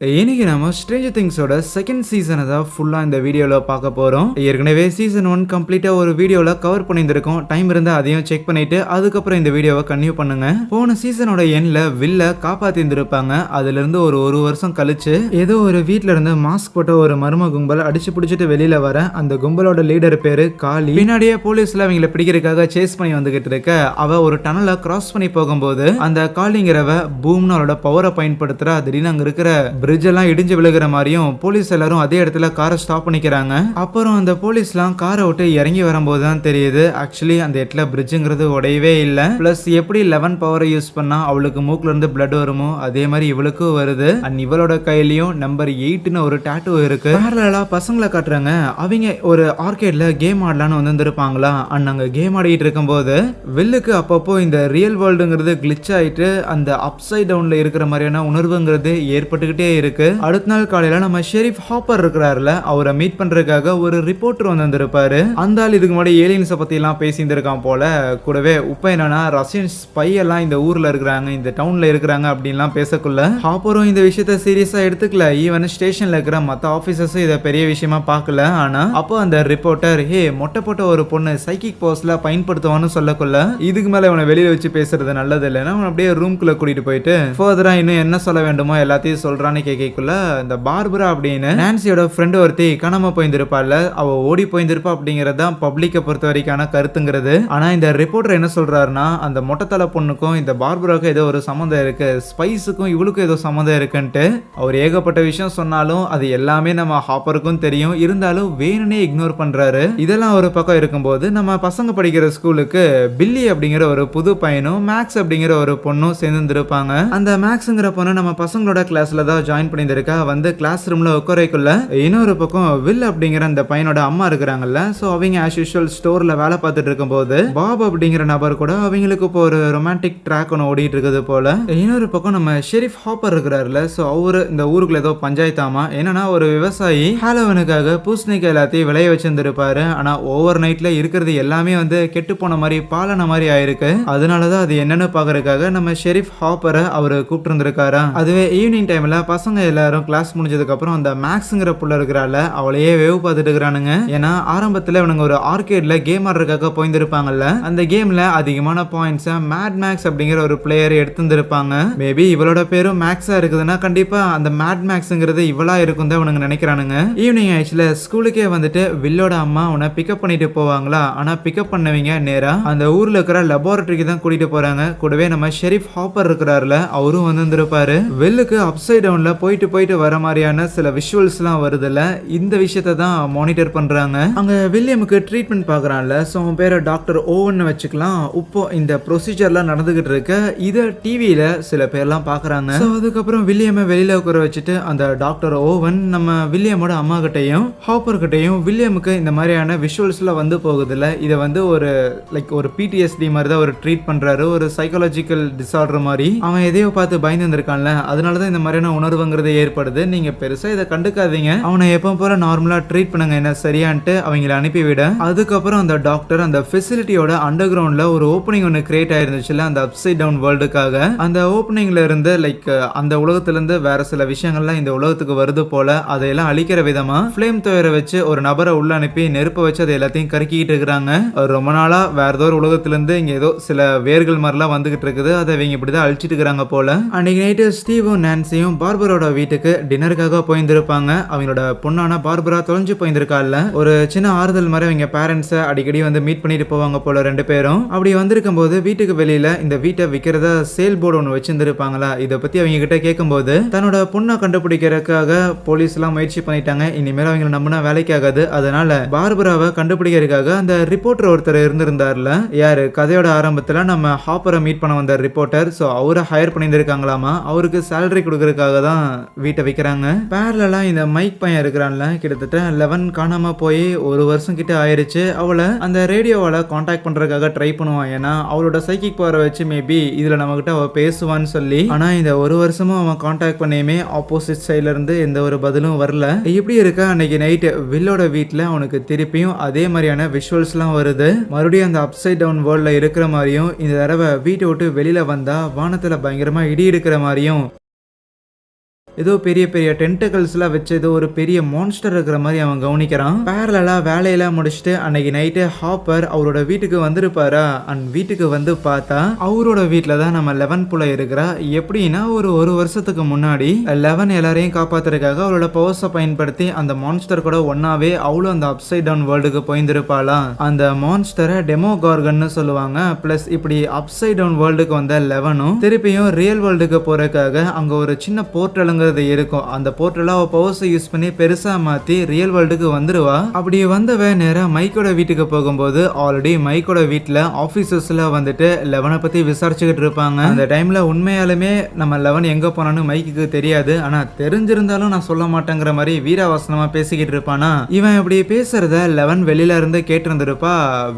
இன்னைக்கு நம்ம Stranger திங்ஸோட second சீசனை தான் ஃபுல்லாக இந்த வீடியோவில் பார்க்க போகிறோம். ஏற்கனவே சீசன் 1 கம்ப்ளீட்டாக ஒரு வீடியோவில் கவர் பண்ணியிருந்திருக்கோம். டைம் இருந்தால் அதையும் செக் பண்ணிட்டு அதுக்கப்புறம் இந்த வீடியோவை கன்டினியூ பண்ணுங்க. போன சீசனோட எண்ணில் வில்ல காப்பாற்றிருந்திருப்பாங்க. அதுலேருந்து ஒரு வருஷம் கழிச்சு ஏதோ ஒரு வீட்டில இருந்து மாஸ்க் போட்ட ஒரு மர்ம கும்பல் அடிச்சு பிடிச்சிட்டு வெளியில வர அந்த கும்பலோட லீடர் பேரு காளி. பின்னாடியே போலீஸ்ல அவங்களை பிடிக்கிறதுக்காக சேஸ் பண்ணி வந்துகிட்டு இருக்க அவ ஒரு டனலை கிராஸ் பண்ணி போகும்போது அந்த காளிங்கிறவ பூம்னு அவளோட பவரை பயன்படுத்துறா. திடீர்னு அங்க இருக்கிற பிரிட்ஜ் எல்லாம் இடிஞ்சு விழுகிற மாதிரியும் போலீஸ் எல்லாரும் அதே இடத்துல காரை ஸ்டாப் பண்ணிக்கிறாங்க. அப்புறம் அந்த போலீஸ்லாம் காரை விட்டு இறங்கி வரும்போது தான் தெரியுது ஆக்சுவலி அந்த இடத்துல பிரிட்ஜுங்கிறது உடையவே இல்லை. பிளஸ் எப்படி 11 பவரை யூஸ் பண்ணா அவளுக்கு மூக்குல இருந்து பிளட் வருமோ அதே மாதிரி இவளுக்கும் வருது. அண்ட் இவளோட கையிலயும் நம்பர் 8ன்னு ஒரு டாட்டூ இருக்கு. பேரலா பசங்களை காட்டுறாங்க. அவங்க ஒரு ஆர்கேட்ல கேம் ஆடலான்னு வந்திருப்பாங்களா. அண்ட் அங்க கேம் ஆடிட்டு இருக்கும்போது வில்லுக்கு அப்பப்போ இந்த ரியல் வேர்ல்டுங்கிறது கிளிச் ஆயிட்டு அந்த அப்சைட் டவுன்ல இருக்கிற மாதிரியான உணர்வுங்கிறது ஏற்பட்டுக்கிட்டே இருக்கு. அடுத்த நாள் காலையில நம்ம ஷெரீஃப் ஹாப்பர் இருக்கிறாருல, அவரை மீட் பண்றதுக்காக ஒரு ரிப்போர்ட்டர் வந்திருப்பாரு. அந்த ஆள் இதுக்கு முன்னாடி ஏலியன்ஸை பத்தி எல்லாம் பேசியிருந்திருக்கான் போல. கூடவே உப்ப என்னன்னா ரஷ்யன் ஸ்பை எல்லாம் இந்த ஊர்ல இருக்கிறாங்க, இந்த டவுன்ல இருக்கிறாங்க அப்படின்லாம் பேசக்குள்ள ஹாப்பரும் இந்த விஷயத்த சீரியஸா எடுத்துக்கல. ஈவன் ஸ்டேஷன்ல இருக்கிற மற்ற ஆபீசர்ஸும் இதை பெரிய விஷயமா பார்க்கல. ஆனா அப்போ அந்த ரிப்போர்ட்டர் மொட்டை போட்ட ஒரு பொண்ணு சைக்கிக் போஸ்ட்ல பயன்படுத்துவான்னு சொல்லக்குள்ள இதுக்கு மேல இவனை வெளியில வச்சு பேசுறது நல்லது இல்லைன்னா அவன் அப்படியே ரூம்குள்ள கூட்டிட்டு போயிட்டு ஃபர்தரா இன்னும் என்ன சொல்ல வேண்டுமோ எல்லாத்தையும் சொல்றான்னு கேட்கக்குள்ள இந்த பார்பரா அப்படின்னு நான்சியோட ஃப்ரெண்ட் ஒருத்தி காணாம போயிருந்திருப்பாள். அவ ஓடி போயிருந்திருப்பா அப்படிங்கறது தான் பப்ளிக்கை பொறுத்த வரைக்கான கருத்துங்கிறது. ஆனா இந்த ரிப்போர்ட்டர் என்ன சொல்றாருன்னா அந்த மொட்டத்தலை பொண்ணுக்கும் இந்த பார்பராவுக்கும் ஏதோ ஒரு சம்மந்தம் இருக்கு, ஸ்பைஸுக்கும் இவளுக்கும் ஏதோ சம்மந்தம் இருக்குன்ட்டு அவர் ஏகப்பட்ட விஷயம் சொன்னாலும் அது எல்லாமே நம்ம ஹாப்பருக்கும் தெரியும். இருந்தாலும் வேணும்னே இக்னோர் பண்றாரு. இதெல்லாம் ஒரு பக்கம் இருக்கும்போது நம்ம பசங்க படிக்கிற ஸ்கூலுக்கு பில்லி அப்படிங்கிற ஒரு புது பையனும் மேக்ஸ் அப்படிங்கிற ஒரு பொண்ணும் சேர்ந்துருப்பாங்க. அந்த மேக்ஸ்ங்கிற பொண்ணு நம்ம பசங்களோட கிளாஸ்ல தான் ஜாயின் பண்ணியிருக்கா. வந்து கிளாஸ் ரூம்ல உட்காரைக்குள்ள இன்னொரு பக்கம் வில் அப்படிங்கிற அந்த பையனோட அம்மா இருக்கிறாங்கல்ல, சோ அவங்க ஆஸ் யூஷுவல் ஸ்டோர்ல வேலை பார்த்துட்டு இருக்கும்போது பாப் அப்படிங்கிற நபர் கூட அவங்களுக்கு இப்போ ஒரு ரொமான்டிக் ட்ராக் ஒன்று ஓடிட்டு இருக்குது போல. இன்னொரு பக்கம் நம்ம ஷெரீஃப் ஹாப்பர் இருக்கிறாருல, சோ அவரு இந்த ஊருக்குள்ள ஏதோ பஞ்சாயத்தாமா என்னன்னா ஒரு விவசாயி ஹாலோவனுக்காக பூசணிக்காய் எல்லாத்தையும் விளைய வச்சிருந்திருப்பாரு. ஆனா ஓவர் நைட்ல இருக்கிறது எல்லாமே வந்து கெட்டு போன மாதிரி பாலன மாதிரி ஆயிருக்கு. அதனாலதான் அது என்னன்னு பாக்குறதுக்காக நம்ம ஷெரீஃப் ஹாப்பரை அவரு கூப்பிட்டு இருந்திருக்காரா. அதுவே ஈவினிங் டைம்ல பசங்க எல்லாரும் கிளாஸ் முடிஞ்சதுக்கு அப்புறம் அந்த மேக்ஸ்ங்கிற புள்ள இருக்கிறாள் அவளையே வேவ் பார்த்துட்டு இருக்கிறானுங்க. ஏன்னா ஆரம்பத்துல இவனுங்க ஒரு ஆர்கேட்ல கேம் ஆடுறதுக்காக போயிருந்திருப்பாங்கல்ல, அந்த கேம்ல அதிகமான பாயிண்ட்ஸ் மேட் மேக்ஸ் அப்படிங்கிற ஒரு பிளேயர் எடுத்திருந்திருப்பாங்க. மேபி இவளோட பேரும் மேக்ஸா இருக்குதுன்னா கண்டிப்பா அந்த மேட் மேக்ஸ்ங்கிறது இவளா இருக்கும் தான் இவனுங்க நினைக்கிறானுங்க. ஈவினிங் ஆயிடுச்சுல ஸ்கூலுக்கே வந்துட்டு வில்லோட அம்மா உன்னை பிக்கப் பண்ணிட்டு போவாங்களா. ஆனா பிக்கப் பண்ணவங்க நேரா அந்த ஊர்ல இருக்கிற லெபார்டரிக்கு தான் கூட்டிட்டு போறாங்க. கூடவே நம்ம ஷெரீஃப் ஹாப்பர் இருக்கிறாருல அவரும் வந்திருப்பாரு. வெல்லுக்கு அப்சைட் டவுன்ல போயிட்டு வர மாதிரியான சில விஷுவல்ஸ்லாம் வருதுல்ல, இந்த விஷயத்தை தான் மானிட்டர் பண்றாங்க. அங்க வில்லியமுக்கு ட்ரீட்மெண்ட் பார்க்கறான்ல, சோ அவன் பேரை டாக்டர் ஓவன் வச்சுக்கலாம். இப்போ இந்த ப்ரொசீஜர்லாம் நடந்துகிட்டு இருக்க இத டிவியில சில பேர்லாம் பார்க்கறாங்க. சோ அதுக்கப்புறம் வில்லியமை வெளியில உட்கார வச்சுட்டு அந்த டாக்டர் ஓவன் நம்ம வில்லியமோட அம்மா கிட்டையும் ஹாப்பர் கிட்டையும் வில்லியமுக்கு இந்த மாதிரியான விஷுவல்ஸ்லாம் வந்து போகுதுல்ல, இதை வந்து ஒரு ஒரு பிடிஎஸ்டி மாதிரி தான் ஒரு ட்ரீட் பண்றாரு. ஒரு சைக்காலஜிக்கல் டிசார்டர் மாதிரி. அவன் எதையோ பார்த்து பயந்து வந்திருக்கான்ல, அதனாலதான் இந்த மாதிரியான உணர்வுங்கிறது ஏற்படுது. நீங்க பெருசா இதை கண்டுக்காதீங்க, அவனை எப்போ போல நார்மலா ட்ரீட் பண்ணுங்க என்ன சரியான்ட்டு அவங்களை அனுப்பிவிட. அதுக்கப்புறம் அந்த டாக்டர் அந்த ஃபெசிலிட்டியோட அண்டர் கிரவுண்ட்ல ஒரு ஓப்பனிங் ஒன்று கிரியேட் ஆயிருந்துச்சுல அந்த அப்சைட் டவுன் வேர்ல்டுக்காக. அந்த ஓப்பனிங்ல இருந்து அந்த உலகத்துல இருந்து வேற சில விஷயங்கள்லாம் இந்த உலகத்துக்கு வருது போல. அதையெல்லாம் அழிக்கிற விதமா ஃபிளேம் தோயரை வச்சு ஒரு நபரை உள்ள அனுப்பி நெருப்ப வச்சு அதை எல்லாத்தையும் கருக்கிட்டு இருக்கிறாங்க. ரொம்ப நாளா வேற ஏதோ ஒரு உலகத்துல இருந்து இங்க ஏதோ சில வேர்கள் மாதிரிலாம் வந்துகிட்டு இருக்குது. அதை இவங்க இப்படிதான் அழிச்சிட்டு இருக்கிறாங்க போல. அன்னைக்கு நைட்டு ஸ்டீவும் நான்சியும் பார்பரோட வீட்டுக்கு டின்னருக்காக போயிருந்திருப்பாங்க. அவங்களோட பொண்ணான பார்பரா தொலைஞ்சு போயிருந்திருக்கால. ஒரு சின்ன ஆறுதல் மாதிரி அவங்க பேரண்ட்ஸை அடிக்கடி வந்து மீட் பண்ணிட்டு போவாங்க போல ரெண்டு பேரும். அப்படி வந்திருக்கும் போது வீட்டுக்கு வெளியில இந்த வீட்டை விற்கிறதா சேல் போர்டு ஒன்று வச்சிருந்திருப்பாங்களா. இதை பத்தி அவங்க கிட்ட கேட்கும்போது தன்னோட பொண்ணை கண்டுபிடிக்கிறதுக்காக போலீஸ் எல்லாம் முயற்சி பண்ணிட்டாங்க, இனிமேல் அவங்களை நம்பினா வேலைக்கு ஆகாது, அதனால பார்பராவை கண்டுபிடிக்கிறதுக்காக அந்த ரிப்போர்ட்டர் ஒருத்தர் இருந்திருந்தார்ல, யாரு கதையோட ஆரம்பத்துல நம்ம ஹாப்பரை மீட் பண்ண வந்த ரிப்போர்ட்டர். சோ அவரை ஹையர் பண்ணியிருந்திருக்காங்களாமா. அவருக்கு சேலரி கொடுக்கறதுக்காக தான் வீட்டை விற்கிறாங்க. பேரலா இந்த மைக் பையன் இருக்கிறான்ல, கிட்டத்தட்ட 11 காணாம போய் ஒரு வருஷம் கிட்ட ஆயிருச்சு. அவளை அந்த ரேடியோவால கான்டாக்ட் பண்றதுக்காக ட்ரை பண்ணுவான். ஏன்னா அவளோட சைக்கிக் பவரை வச்சு மேபி இதுல நம்ம கிட்ட அவ பேசுவான்னு சொல்லி. ஆனா இந்த ஒரு வருஷமும் அவன் கான்டாக்ட் பண்ணியுமே ஆப்போசிட் சைட்ல இருந்து எந்த ஒரு பதிலும் வரல. இப்படி இருக்க அன்னைக்கு நைட் வில்லோட வீட்டுல அவனுக்கு திருப்பியும் அதே மாதிரியான விஷுவல்ஸ் எல்லாம் வருது. மறுபடியும் அந்த அப்சைட் டவுன் வேர்ல்ட்ல இருக்கிற மாதிரியும் இந்த தடவை வீட்டை விட்டு வெளியில வந்தா வானத்துல பயங்கரமா இடி இருக்கிற மாதிரியும் ஏதோ பெரிய பெரிய டென்டகல்ஸ் எல்லாம் வச்சு ஏதோ ஒரு பெரிய மான்ஸ்டர் இருக்கிற மாதிரி அவன் கவனிக்கிறான். பேரலா வேலையெல்லாம் முடிச்சுட்டு அன்னைக்கு நைட்டு ஹாப்பர் அவரோட வீட்டுக்கு வந்திருப்பாரா. அண்ட் வீட்டுக்கு வந்து பார்த்தா அவரோட வீட்டுல தான் நம்ம 11 புள்ள இருக்கிறா. எப்படின்னா ஒரு வருஷத்துக்கு முன்னாடி 11 எல்லாரையும் காப்பாத்துறதுக்காக அவளோட பவர்ஸை பயன்படுத்தி அந்த மான்ஸ்டர் கூட ஒன்னாவே அவளும் அந்த அப்சைட் டவுன் வேர்ல்டுக்கு போயிருந்திருப்பாளாம். அந்த மான்ஸ்டரை டெமோகார்கன்னு சொல்லுவாங்க. பிளஸ் இப்படி அப்சைட் டவுன் வேர்ல்டுக்கு வந்த 11ம் திருப்பியும் ரியல் வேர்ல்டுக்கு போறதுக்காக அங்க ஒரு சின்ன போர்ட்டலுங்கிறது இருக்கும். அந்த போர்ட்டல அவ பவர்ஸை யூஸ் பண்ணி பெருசா மாத்தி ரியல் வேர்ல்டுக்கு வந்துருவா. அப்படி வந்தவ நேரா மைக்கோட வீட்டுக்கு போகும்போது ஆல்ரெடி மைக்கோட வீட்டுல ஆபீசர்ஸ்ல வந்துட்டு 11 பத்தி விசாரிச்சுக்கிட்டு இருப்பாங்க. அந்த டைம்ல உண்மையாலுமே நம்ம 11 எங்க போனான்னு மைக்கு தெரியாது. ஆனா தெரிஞ்சிருந்தாலும் நான் சொல்ல மாட்டேங்கிற மாதிரி வீராவாசனமா பேசிக்கிட்டு இருப்பானா. இவன் இப்படி பேசுறத 11 வெளியில இருந்து கேட்டு இருந்திருப்பா.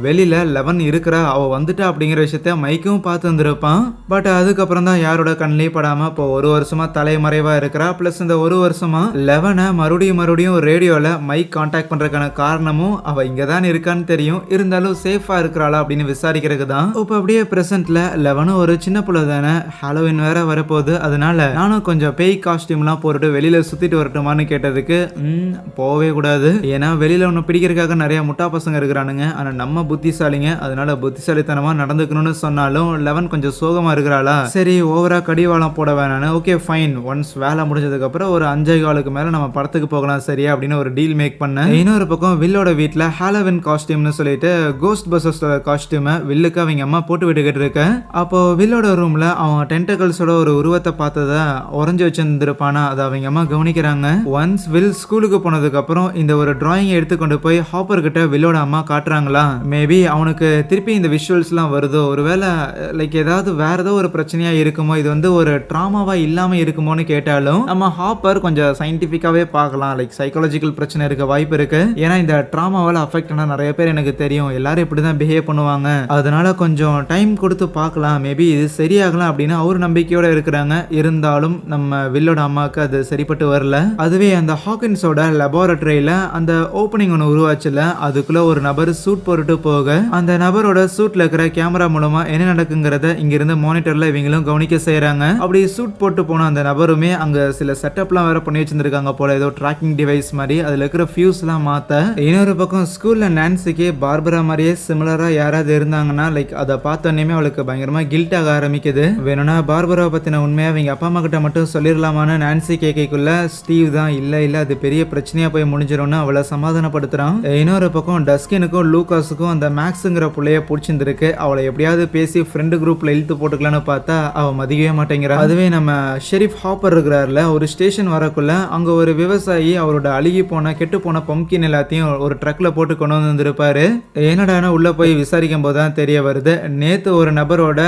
வெளியில 11 இருக்கிறா, அவ வந்துட்டா அப்படிங்கிற விஷயத்த மைக்கும் பார்த்து இருந்திருப்பான். பட் அதுக்கப்புறம் தான் யாரோட கண்ணிலே படாம இப்போ ஒரு வருஷமா தலைமறைவா இருக்கிறா. பிளஸ் இந்த ஒரு வருஷமா 11 மறுபடியும் ரேடியோல மைக் கான்டாக்ட் பண்றதுக்கான காரணமும் அவ இங்கதான் இருக்கான்னு தெரியும். இருந்தாலும் சேஃபா இருக்கிறாளா அப்படின்னு விசாரிக்கிறதுக்கு தான். இப்ப அப்படியே பிரசன்ட்ல 11 ஒரு சின்ன புள்ள தானே, ஹாலோவின் வேற வரப்போகுது, அதனால நானும் கொஞ்சம் பேய் காஸ்டியூம்லாம் போட்டுட்டு வெளியில சுத்திட்டு வரட்டுமான்னு கேட்டதுக்கு போகவே கூடாது, ஏன்னா வெளியில ஒன்று பிடிக்கிறதுக்காக நிறைய முட்டா பசங்க இருக்கிறானுங்க, ஆனா நம்ம புத்திசாலிங்க, அதனால புத்திசாலித்தனமா நடந்துக்கணும்னு சொன்னாலும் 11 கொஞ்சம் சோகமா இருக்கிறாளா. சரி ஓவரா கடிவாளம் போட வேணான்னு ஓகே ஃபைன், ஒன்ஸ் வேலை முடிஞ்சதுக்கு அப்புறம் ஒரு 5 மேல நம்ம படத்துக்கு போகலாம் சரியா அப்படின்னு ஒரு டீல் மேக் பண்ண. இன்னொரு பக்கம் வில்லோட வீட்டுல ஹாலோவின் காஸ்டியூம்னு சொல்லிட்டு கோஸ்ட் பஸ்டர்ஸோட காஸ்டியூமை வில்லுக்கு அவங்க அம்மா போட்டு விட்டுக்கிட்டு இருக்க. அப்போ வில்லோட ரூம்ல அவன் டென்டகல்ஸோட ஒரு உருவத்தை பார்த்ததா உறைஞ்சு வச்சிருந்திருப்பானா. அதை அவங்க அம்மா கவனிக்கிறாங்க. ஒன்ஸ் வில் ஸ்கூலுக்கு போனதுக்கு அப்புறம் இந்த ஒரு டிராயிங் எடுத்துக்கொண்டு போய் ஹாப்பர் கிட்ட வில்லோட அம்மா காட்டுறாங்களா. மேபி அவனுக்கு திருப்பி இந்த விஷுவல்ஸ் எல்லாம் வருதோ, ஒருவேளை லைக் ஏதாவது வேற ஏதோ ஒரு பிரச்சனையா இருக்குமோ, இது வந்து ஒரு டிராமாவா இல்லாம இருக்குமோன்னு கேட்டாலும் நம்ம ஹாப்பர் கொஞ்சம் சயின்டிபிக்காவே பார்க்கலாம். லைக் சைக்காலஜிக்கல் பிரச்சனை இருக்க வாய்ப்பு இருக்கு. ஏன்னா இந்த டிராமாவால அஃபெக்ட் ஆன நிறைய பேர் எனக்கு தெரியும், எல்லாரும் இப்படிதான் பிஹேவ் பண்ணுவாங்க, அதனால கொஞ்சம் டைம் கொடுத்து பார்க்கலாம், மேபி இது சரியாகலாம் அப்படின்னு அவர் நம்பிக்கையோட இருக்கிறாங்க. இருந்தாலும் நம்ம வில்லோட அம்மாவுக்கு அது சரிப்பட்டு வரல. அதுவே அந்த ஹாக்கின்ஸோட லெபார்டரியில அந்த ஓப்பனிங் ஒன்று உருவாச்சுல, அதுக்குள்ள ஒரு நபர் சூட் போட்டுட்டு போக அந்த நபரோட சூட்ல இருக்கிற கேமரா மூலமா என்ன நடக்குங்கிறத இங்கிருந்து மானிட்டர்ல இவங்களும் கவனிக்க செய்யறாங்க. அப்படி சூட் போட்டு போன அந்த நபருமே அங்க சில செட்டப்லாம் வேற பண்ணி வச்சிருக்காங்க போல, ஏதோ ட்ராக்கிங் டிவைஸ் மாதிரி, அதுல இருக்கிற ஃபியூஸ் எல்லாம் மாத்த. இன்னொரு பக்கம் ஸ்கூல்ல நான்சிக்கு பார்பரா மாதிரியே சிமிலரா யாராவது இருந்தாங்கன்னா லைக் அதை பார்த்தோன்னே அவளுக்கு பயங்கரமா கில்ட் ஆக ஆரம்பிக்குது. வேணும்னா பார்பராவை பத்தின உண்மையா அவங்க அப்பா அம்மா கிட்ட மட்டும் சொல்லிடலாமான்னு நான்சி கேட்கக்குள்ள ஸ்டீவ் தான் இல்ல அது பெரிய பிரச்சனையா போய் முடிஞ்சிடும்னு அவளை சமாதானப்படுத்துறான். இன்னொரு பக்கம் டஸ்கினுக்கும் லூகாஸுக்கும் அந்த மேக்ஸுங்கிற புள்ளைய பிடிச்சிருக்கு. அவளை எப்படியாவது பேசி ஃப்ரெண்டு குரூப்ல இழுத்து போட்டுக்கலான்னு பார்த்தா அவ மதிக்கவே மாட்டேங்கிறா. அதுவே நம்ம ஷெரீஃப் ஹாப்பர் இருக்கிறார்ல, ஒரு ஸ்டேஷன் வரக்குள்ள அங்க ஒரு விவசாயி அவரோட அழுகி போன கெட்டு போன பம்கின் எல்லாத்தையும் ஒரு ட்ரக்ல போட்டு கொண்டு வந்திருப்பாரு. என்னடான உள்ள போய் விசாரிக்கும் போதுதான் தெரிய வருது, நேத்து ஒரு நபரோட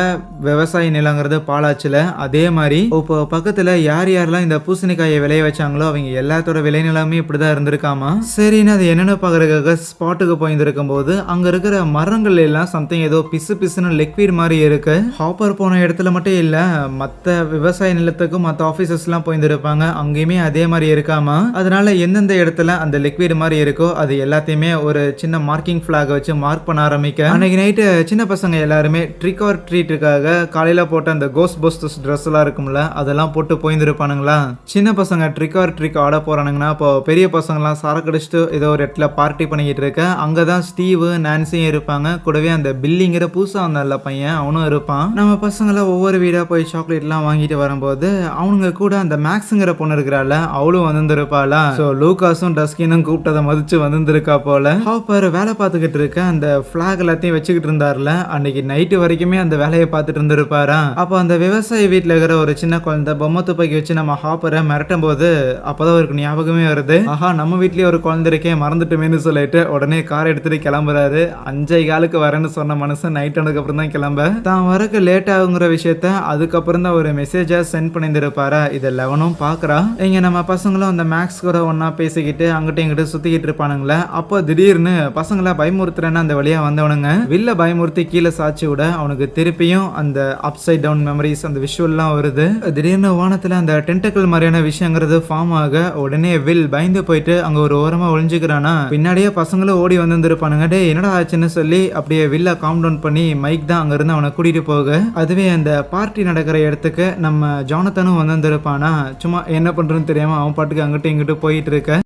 விவசாய நிலங்கிறது பாலாச்சுல. அதே மாதிரி இப்போ பக்கத்துல யாரெல்லாம் இந்த பூசணிக்காயை விளைய வச்சாங்களோ அவங்க எல்லாத்தோட விளைநிலமே இப்படிதான் இருந்திருக்காமா. சரின்னு அது என்னென்ன பாக்குறதுக்காக ஸ்பாட்டுக்கு போயிருந்திருக்கும் போது அங்க இருக்கிற மரங்கள் எல்லாம் சம்திங் ஏதோ பிசு பிசுன்னு லிக்விட் மாதிரி இருக்கு. ஹாப்பர் போன இடத்துல மட்டும் இல்ல, மத்த விவசாய நிலத்துக்கும் மத்த ஆபீசர்ஸ் எல்லாம் போயிருந்திருப்பாங்க, அங்கேயுமே அதே மாதிரி இருக்காமா. அதனால எந்தெந்த இடத்துல அந்த லிக்விட் மாதிரி இருக்கோ அது எல்லாத்தையுமே ஒரு சின்ன மார்க்கிங் பிளாக் வச்சு மார்க் பண்ண ஆரம்பிக்க. அன்னைக்கு நைட்டு சின்ன பசங்க எல்லாருமே ட்ரிக் ஆர் ட்ரீட்டுக்காக காலையில போட்ட அந்த கோஸ்ட் பஸ்டர்ஸ் ட்ரெஸ் எல்லாம் இருக்கும்ல, அதெல்லாம் போட்டு போயிருந்திருப்பானுங்களா. சின்ன பசங்க ட்ரிக் ஆர் ட்ரிக் ஆட போறானுங்கன்னா இப்போ பெரிய பசங்கலாம் சரக்கு அடிச்சுட்டு ஏதோ ஒரு இடத்துல பார்ட்டி பண்ணிக்கிட்டு இருக்க. அங்கதான் ஸ்டீவ் நான்சியும் இருப்பாங்க, கூடவே அந்த பில்லிங்கிற புதுசா வந்தால பையன் அவனும் இருப்பான். நம்ம பசங்களை ஒவ்வொரு வீடா போய் சாக்லேட் எல்லாம் வாங்கிட்டு வரும்போது அவனுங்க கூட அந்த மேக்ஸுங்கிற பொண்ணு இருக்கிறாள், அவளும் வந்திருப்பாளா. ஸோ லூகாஸும் டஸ்கினும் கூப்பிட்டதை மதிச்சு வந்திருக்கா போல. ஹாப்பர் வேலை பார்த்துக்கிட்டு இருக்க அந்த பிளாக் எல்லாத்தையும் வச்சுக்கிட்டு இருந்தார்ல, அன்னைக்கு நைட்டு வரைக்குமே அந்த வேலையை பார்த்துட்டு இருந்திருப்பாரா. அப்போ அந்த விவசாய வீட்டில் இருக்கிற ஒரு சின்ன குழந்தை பொம்மை துப்பாக்கி வச்சு நம்ம ஹாப்பரை மிரட்டும் போது அப்பதான் அவருக்கு ஞாபகமே வருது, ஆஹா நம்ம வீட்லயே ஒரு குழந்தை இருக்கே மறந்துட்டுமேனு சொல்லிட்டு உடனே கார் எடுத்துட்டு கிளம்புறாரு. 5:15 வரேன்னு சொன்ன மனுஷன் நைட் ஆனதுக்கு அப்புறம் தான் கிளம்ப. தான் வரக்கு லேட் ஆகுங்கிற விஷயத்த அதுக்கப்புறம் தான் ஒரு மெசேஜா சென்ட் பண்ணியிருந்திருப்பாரா. இதை 11ம் பாக்குறா. இங்க நம்ம பசங்களும் அந்த மேக்ஸ் கூட ஒன்னா பேசிக்கிட்டு அங்கிட்ட இங்கிட்ட சுத்திக்கிட்டு இருப்பானுங்களே. அப்போ திடீர்னு பசங்களை பயமுறுத்துறேன்னு அந்த வழியா வந்தவனுங்க வில்ல பயமுறுத்தி கீழே சாட்சி விட அவனுக்கு திருப்பியும் அந்த அப்சைட் டவுன் மெமரிஸ் அந்த விஷுவல்லாம் வருது. திடீர்னு வானத்துல அந்த டென்டக்கிள் மாதிரியான விஷயங்கிறது ஃபார்ம் ஆக உடனே வில் பயந்து போயிட்டு அங்க ஒரு ஓரமா ஒளிஞ்சுக்கிறானா. பின்னாடியே பசங்களும் ஓடி வந்திருப்பானுங்க. டே என்னடா ஆச்சுன்னு சொல்லி அப்படியே வில்ல காம் டவுன் பண்ணி மைக் தான் அங்க இருந்து அவனை கூட்டிட்டு போக. அதுவே அந்த பார்ட்டி நடக்கிற இடத்துக்கு நம்ம ஜானத்தனும் வந்திருப்பானா. தான் சும்மா என்ன பண்றதுன்னு தெரியாம அவன் பாட்டுக்கு அங்கிட்டும் இங்கிட்டும் போயிட்டு இருக்க.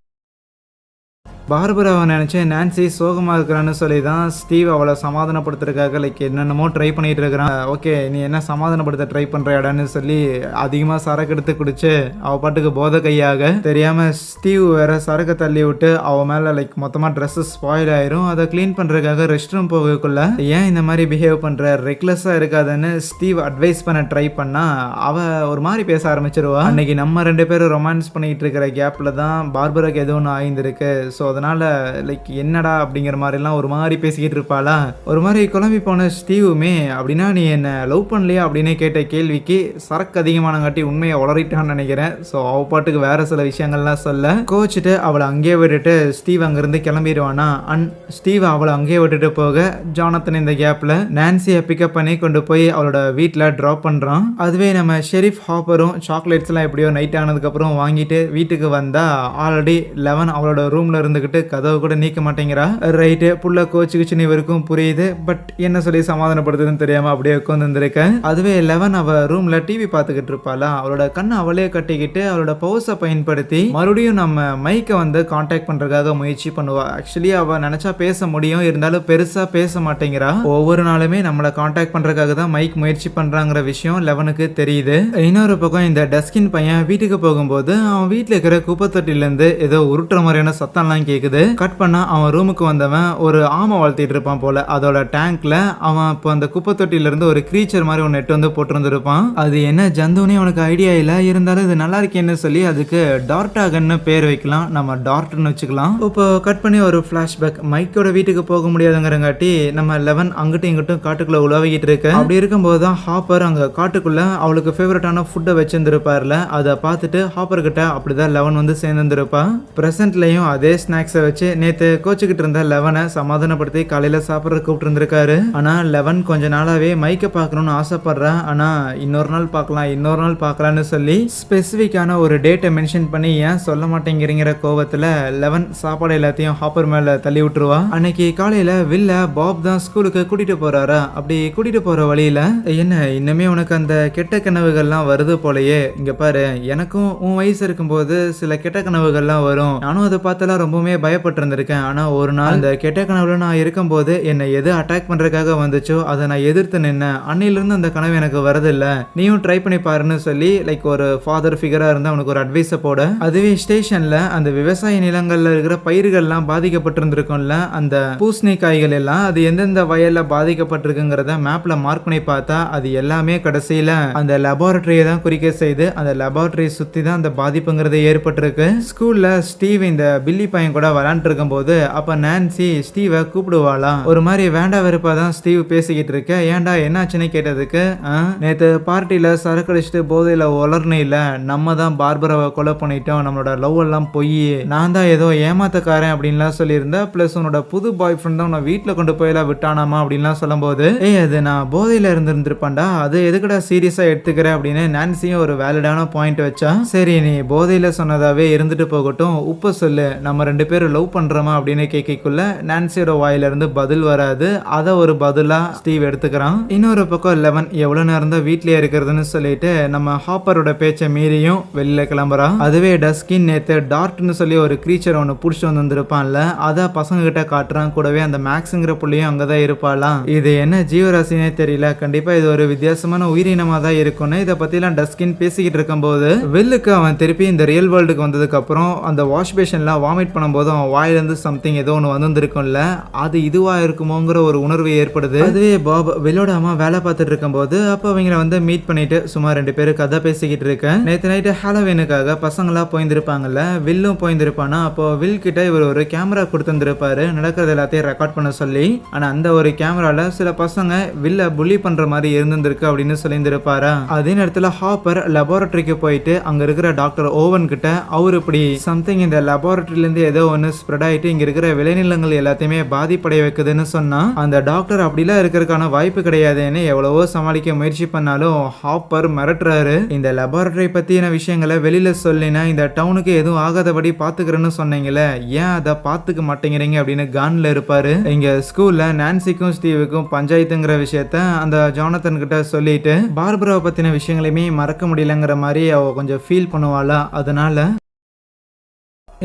பார்பராவை நினச்சி நான்சி சோகமாக இருக்கிறான்னு சொல்லி தான் ஸ்டீவ் அவளை சமாதானப்படுத்துறதுக்காக லைக் என்னென்னமோ ட்ரை பண்ணிட்டு இருக்கிறான். ஓகே நீ என்ன சமாதானப்படுத்த ட்ரை பண்ணுறியாடான்னு சொல்லி அதிகமாக சரக்கு எடுத்து குடிச்சு அவள் பாட்டுக்கு போதை கையாக தெரியாமல் ஸ்டீவ் வேற சரக்கு தள்ளி விட்டு அவள் மேலே லைக் மொத்தமாக ட்ரெஸ்ஸஸ் ஸ்பாயில் ஆயிரும். அதை க்ளீன் பண்ணுறதுக்காக ரெஸ்ட் ரூம் போகக்குள்ள ஏன் இந்த மாதிரி பிஹேவ் பண்ணுற ரெக்லெஸ்ஸாக இருக்காதுன்னு ஸ்டீவ் அட்வைஸ் பண்ண ட்ரை பண்ணா அவள் ஒரு மாதிரி பேச ஆரம்பிச்சிருவா. அன்னைக்கு நம்ம 2 பேரும் ரொமான்ஸ் பண்ணிட்டு இருக்கிற கேப்பில் தான் பார்பராக்கு எதுவும் ஒன்று ஆயிருந்திருக்கு. ஸோ அதனால லைக் என்னடா அப்படிங்கிற மாதிரிலாம் ஒரு மாதிரி பேசிக்கிட்டு இருப்பாளா. ஒரு மாதிரி குழம்பி போன ஸ்டீவுமே அப்படின்னா நீ என்ன லவ் பண்ணலையா அப்படின்னு கேட்ட கேள்விக்கு சரக்கு அதிகமானங்காட்டி உண்மையை உளறிட்டான்னு நினைக்கிறேன். ஸோ அவ பாட்டுக்கு வேற சில விஷயங்கள்லாம் சொல்ல கோச்சிட்டு அவளை அங்கேயே விட்டுட்டு ஸ்டீவ் அங்கிருந்து கிளம்பிடுவானா. ஸ்டீவ் அவளை அங்கேயே விட்டுட்டு போக ஜானத்தன் இந்த கேப்ல நான்சியை பிக்கப் பண்ணி கொண்டு போய் அவளோட வீட்டில் ட்ராப் பண்றான். அதுவே நம்ம ஷெரீஃப் ஹாப்பரும் சாக்லேட்ஸ்லாம் எப்படியோ நைட் ஆனதுக்கப்புறம் வாங்கிட்டு வீட்டுக்கு வந்தா ஆல்ரெடி 11 அவளோட ரூம்ல இருந்துகிட்டு கதவு கூட நீக்க மாட்டேங்கிறா. ரைட்டு புள்ள கோச்சுக்குச்சுன்னு இவருக்கும் புரியுது. பட் என்ன சொல்லி சமாதானப்படுத்துதுன்னு தெரியாம அப்படியே உட்காந்து இருந்திருக்கேன். அதுவே 11 அவ ரூம்ல டிவி பார்த்துக்கிட்டு இருப்பாளா. அவளோட கண்ணை அவளே கட்டிக்கிட்டு அவளோட பவுஸை பயன்படுத்தி மறுபடியும் நம்ம மைக்கை வந்து கான்டாக்ட் பண்றதுக்காக முயற்சி பண்ணுவா. ஆக்சுவலி அவ நினைச்சா பேச முடியும், இருந்தாலும் பெருசா பேச மாட்டேங்கிறா. ஒவ்வொரு நாளுமே நம்மளை கான்டாக்ட் பண்றதுக்காக தான் மைக் முயற்சி பண்றாங்கிற விஷயம் 11க்கு தெரியுது. இன்னொரு பக்கம் இந்த டஸ்கின் பையன் வீட்டுக்கு போகும்போது அவன் வீட்டுல இருக்கிற குப்பை தொட்டில இருந்து ஏதோ உருட்டுற மாதிரியான சத்தம்லாம் கேக்குது. கட் பண்ணா அவன் ரூமுக்கு வந்தவன் ஒரு ஆமை வளர்த்திட்டு இருப்பான் போல. அதோட டேங்க்ல அவன் இப்போ அந்த குப்பை தொட்டில இருந்து ஒரு கிரீச்சர் மாதிரி ஒன்று எட்டு வந்து போட்டிருந்திருப்பான். அது என்ன ஜந்துனே அவனுக்கு ஐடியா இல்ல, இருந்தாலும் இது நல்லா இருக்கேன்னு சொல்லி அதுக்கு டார்டாகன்னு பேர் வைக்கலாம், நம்ம டார்ட்னு வச்சுக்கலாம். இப்போ கட் பண்ணி ஒரு பிளாஷ்பேக். மைக்கோட வீட்டுக்கு போக முடியாதுங்கிறங்காட்டி நம்ம 11 அங்கிட்டும் இங்கிட்டும் காட்டுக்குள்ள உலவிக்கிட்டு இருக்கு. அப்படி இருக்கும்போது தான் ஹாப்பர் அங்க காட்டுக்குள்ள அவளுக்கு ஃபேவரட்டான ஃபுட்டை வச்சிருந்திருப்பார்ல. அதை பார்த்துட்டு ஹாப்பர் கிட்ட அப்படிதான் 11 வந்து சேர்ந்துருப்பா. பிரசன்ட்லயும் அதே ஸ்நாக்ஸை வச்சு நேற்று கோச்சுக்கிட்டு இருந்த 11 சமாதானப்படுத்தி காலையில் சாப்பிட்ற கூப்பிட்டு இருந்திருக்காரு. ஆனால் 11 கொஞ்ச நாளாவே மைக்கை பார்க்கணும்னு ஆசைப்படுறா. ஆனால் இன்னொரு நாள் பார்க்கலாம்னு சொல்லி ஸ்பெசிஃபிக்கான ஒரு டேட்டை மென்ஷன் பண்ணி ஏன் சொல்ல மாட்டேங்கிறங்கிற கோவத்தில் 11 சாப்பாடு எல்லாத்தையும் ஹாப்பர் மேலே தள்ளி விட்டுருவா. அன்னைக்கு காலையில் வில்ல பாப் தான் ஸ்கூலுக்கு கூட்டிட்டு போறாரா. அப்படி கூட்டிட்டு போற வழியில என்ன இன்னுமே உனக்கு அந்த கெட்ட கனவுகள்லாம் வருது போலயே. இங்க பாரு, எனக்கும் உன் வயசு இருக்கும்போது சில கெட்ட கனவுகள்லாம் வரும். நானும் அதை பார்த்தெல்லாம் ரொம்பவுமே பயப்பட்டிருந்திருக்கேன். ஆனா ஒரு நாள் அந்த கெட்ட கனவுல நான் இருக்கும்போது என்னை எது அட்டாக் பண்றதுக்காக வந்துச்சோ அதை நான் எதிர்த்து நின்னேன். அன்னையிலிருந்து அந்த கனவு எனக்கு வரதில்லை. நீயும் ட்ரை பண்ணி பாருன்னு சொல்லி லைக் ஒரு ஃபாதர் ஃபிகரா இருந்தா அவனுக்கு ஒரு அட்வைஸை போட. அதுவே ஸ்டேஷன்ல அந்த விவசாய நிலங்கள்ல இருக்கிற பயிர்கள்லாம் பாதிக்கப்பட்டிருந்திருக்கும்ல, அந்த பூசணிக்காய்கள் எல்லாம் அது எந்தெந்த வயல்ல பாதிக்கப்பட்டிருக்குங்கிறத மேப்ல மார்க் பண்ணி பார்த்தா அது எல்லாமே கடைசியில அந்த லெபார்டரியை தான் குறிக்க செய்து அந்த லெபார்டரி சுத்தி தான் அந்த பாதிப்புங்கிறது ஏற்பட்டிருக்கு. ஸ்கூல்ல ஸ்டீவ் இந்த பில்லி பையன் கூட விளையாண்டு இருக்கும் போது அப்ப நான்சி ஸ்டீவை கூப்பிடுவாளாம். ஒரு மாதிரி வேண்டா வெறுப்பா தான் ஸ்டீவ் பேசிக்கிட்டு இருக்க. ஏன்டா என்னாச்சுன்னு கேட்டதுக்கு நேத்து பார்ட்டியில சரக்கு அடிச்சுட்டு போதையில உலர்னு இல்ல, நம்ம தான் பார்பராவை கொலை பண்ணிட்டோம், நம்மளோட லவ் எல்லாம் போய் நான் தான் ஏதோ ஏமாத்தக்காரன் அப்படின்லாம் சொல்லியிருந்தா. பிளஸ் உன்னோட புது பாய் ஃப்ரெண்ட் தான் உன்னை வீட்டுல கொண்டு போயெல்லாம் விட்டானாமா அப்படின்லாம் சொல்லும் போது அது நான் போதையில இருந்திருப்பான்டா, அது எதுக்கடா சீரியஸா எடுத்துக்கிற அப்படின்னு நான்சியும் ஒரு வேலிடான பாயிண்ட் வச்சா. சரி நீ போதையில சொன்னதாவே இருந்துட்டு போகட்டும், உப்ப சொல்லு, நம்ம 2 பேரும் லவ் பண்றோமா அப்படின்னு கேட்கக்குள்ள நான்சியோட வாயில இருந்து பதில் வராது. அதை ஒரு பதிலா ஸ்டீவ் எடுத்துக்கிறான். இன்னொரு பக்கம் 11 எவ்வளவு நேரம் தான் வீட்லயே இருக்கிறதுன்னு சொல்லிட்டு நம்ம ஹாப்பரோட பேச்சை மீறியும் வெளியில கிளம்புறான். அதுவே டஸ்கின் நேத்து டார்ட்னு சொல்லி ஒரு கிரீச்சர் ஒன்று பிடிச்சி வந்திருப்பான்ல, அதை பசங்க கிட்ட காட்டுறான். கூடவே அந்த மேக்ஸுங்கிற புள்ளியும் அங்கதான் இருப்பாளாம். இது என்ன ஜீவராசினே தெரியல, கண்டிப்பா இது ஒரு வித்தியாசமான உயிரினமா தான் இருக்கும்னு இதை பத்திலாம் டஸ்கின் பேசிக்கிட்டு இருக்கும் போது வில்லுக்கு அவன் திருப்பி இந்த ரியல் வேர்ல்டுக்கு வந்ததுக்கு அப்புறம் அந்த வாஷ் பேஷன்ல வாமிட் பண்ணும்போது அவன் வாயிலிருந்து சம்திங் ஏதோ ஒன்று வந்திருக்கும்ல, அது இதுவா இருக்குமோங்கிற ஒரு உணர்வு ஏற்படுது. அதுவே பாப் வில்லோட அம்மா வேலை பார்த்துட்டு இருக்கும் போது அப்ப அவங்களை வந்து மீட் பண்ணிட்டு சும்மா 2 பேரும் கதை பேசிக்கிட்டு இருக்கேன். நேற்று நைட்டு ஹாலோவீனுக்காக பசங்களா போயிருப்பாங்கல்ல, வில்லும் போயிருப்பானா. அப்போ வில் கிட்ட இவர் ஒரு கேமரா கொடுத்துருப்பாரு நடக்கிறது எல்லாத்தையும் ரெக்கார்ட் பண்ண சொல்லி. ஆனா அந்த ஒரு கேமரால சில பசங்க வில்ல புள்ளி பண்ற மாதிரி இருந்திருக்கு அப்படின்னு சொல்லியிருந்திருப்பாரா. அதே நேரத்தில் ஹாப்பர் லெபார்டரிக்கு போயிட்டு அங்க இருக்கிற டாக்டர் ஓவன் கிட்ட அவர் இப்படி சம்திங் இந்த லெபார்டரியில இருந்து ஏதோ ஒன்று ஸ்ப்ரெட் ஆயிட்டு இங்க இருக்கிற விளைநிலங்கள் எல்லாத்தையுமே பாதிப்படைய வைக்குதுன்னு சொன்னா அந்த டாக்டர் அப்படிலாம் இருக்கிறதுக்கான வாய்ப்பு கிடையாதுன்னு எவ்வளவோ சமாளிக்க முயற்சி பண்ணாலும் ஹாப்பர் மிரட்டுறாரு. இந்த லெபார்டரி பத்தின விஷயங்களை வெளியில சொல்லினா இந்த டவுனுக்கு எதுவும் ஆகாதபடி பாத்துக்கிறேன்னு சொன்னீங்களே, ஏன் அதை பாத்துக்க மாட்டேங்கிறீங்க அப்படின்னு கான்ல இருப்பாரு. இங்க ஸ்கூல்ல நான்சிக்கும் ஸ்டீவுக்கும் பஞ்சாயத்துங்கிற விஷயத்த அந்த ஜானத்தன் கிட்ட சொல்லிட்டு பார்பராவை பத்தின விஷயங்களையுமே மறக்க முடியலங்கிற மாதிரி அவ கொஞ்சம் ஃபீல் பண்ணுவாளா. அதனால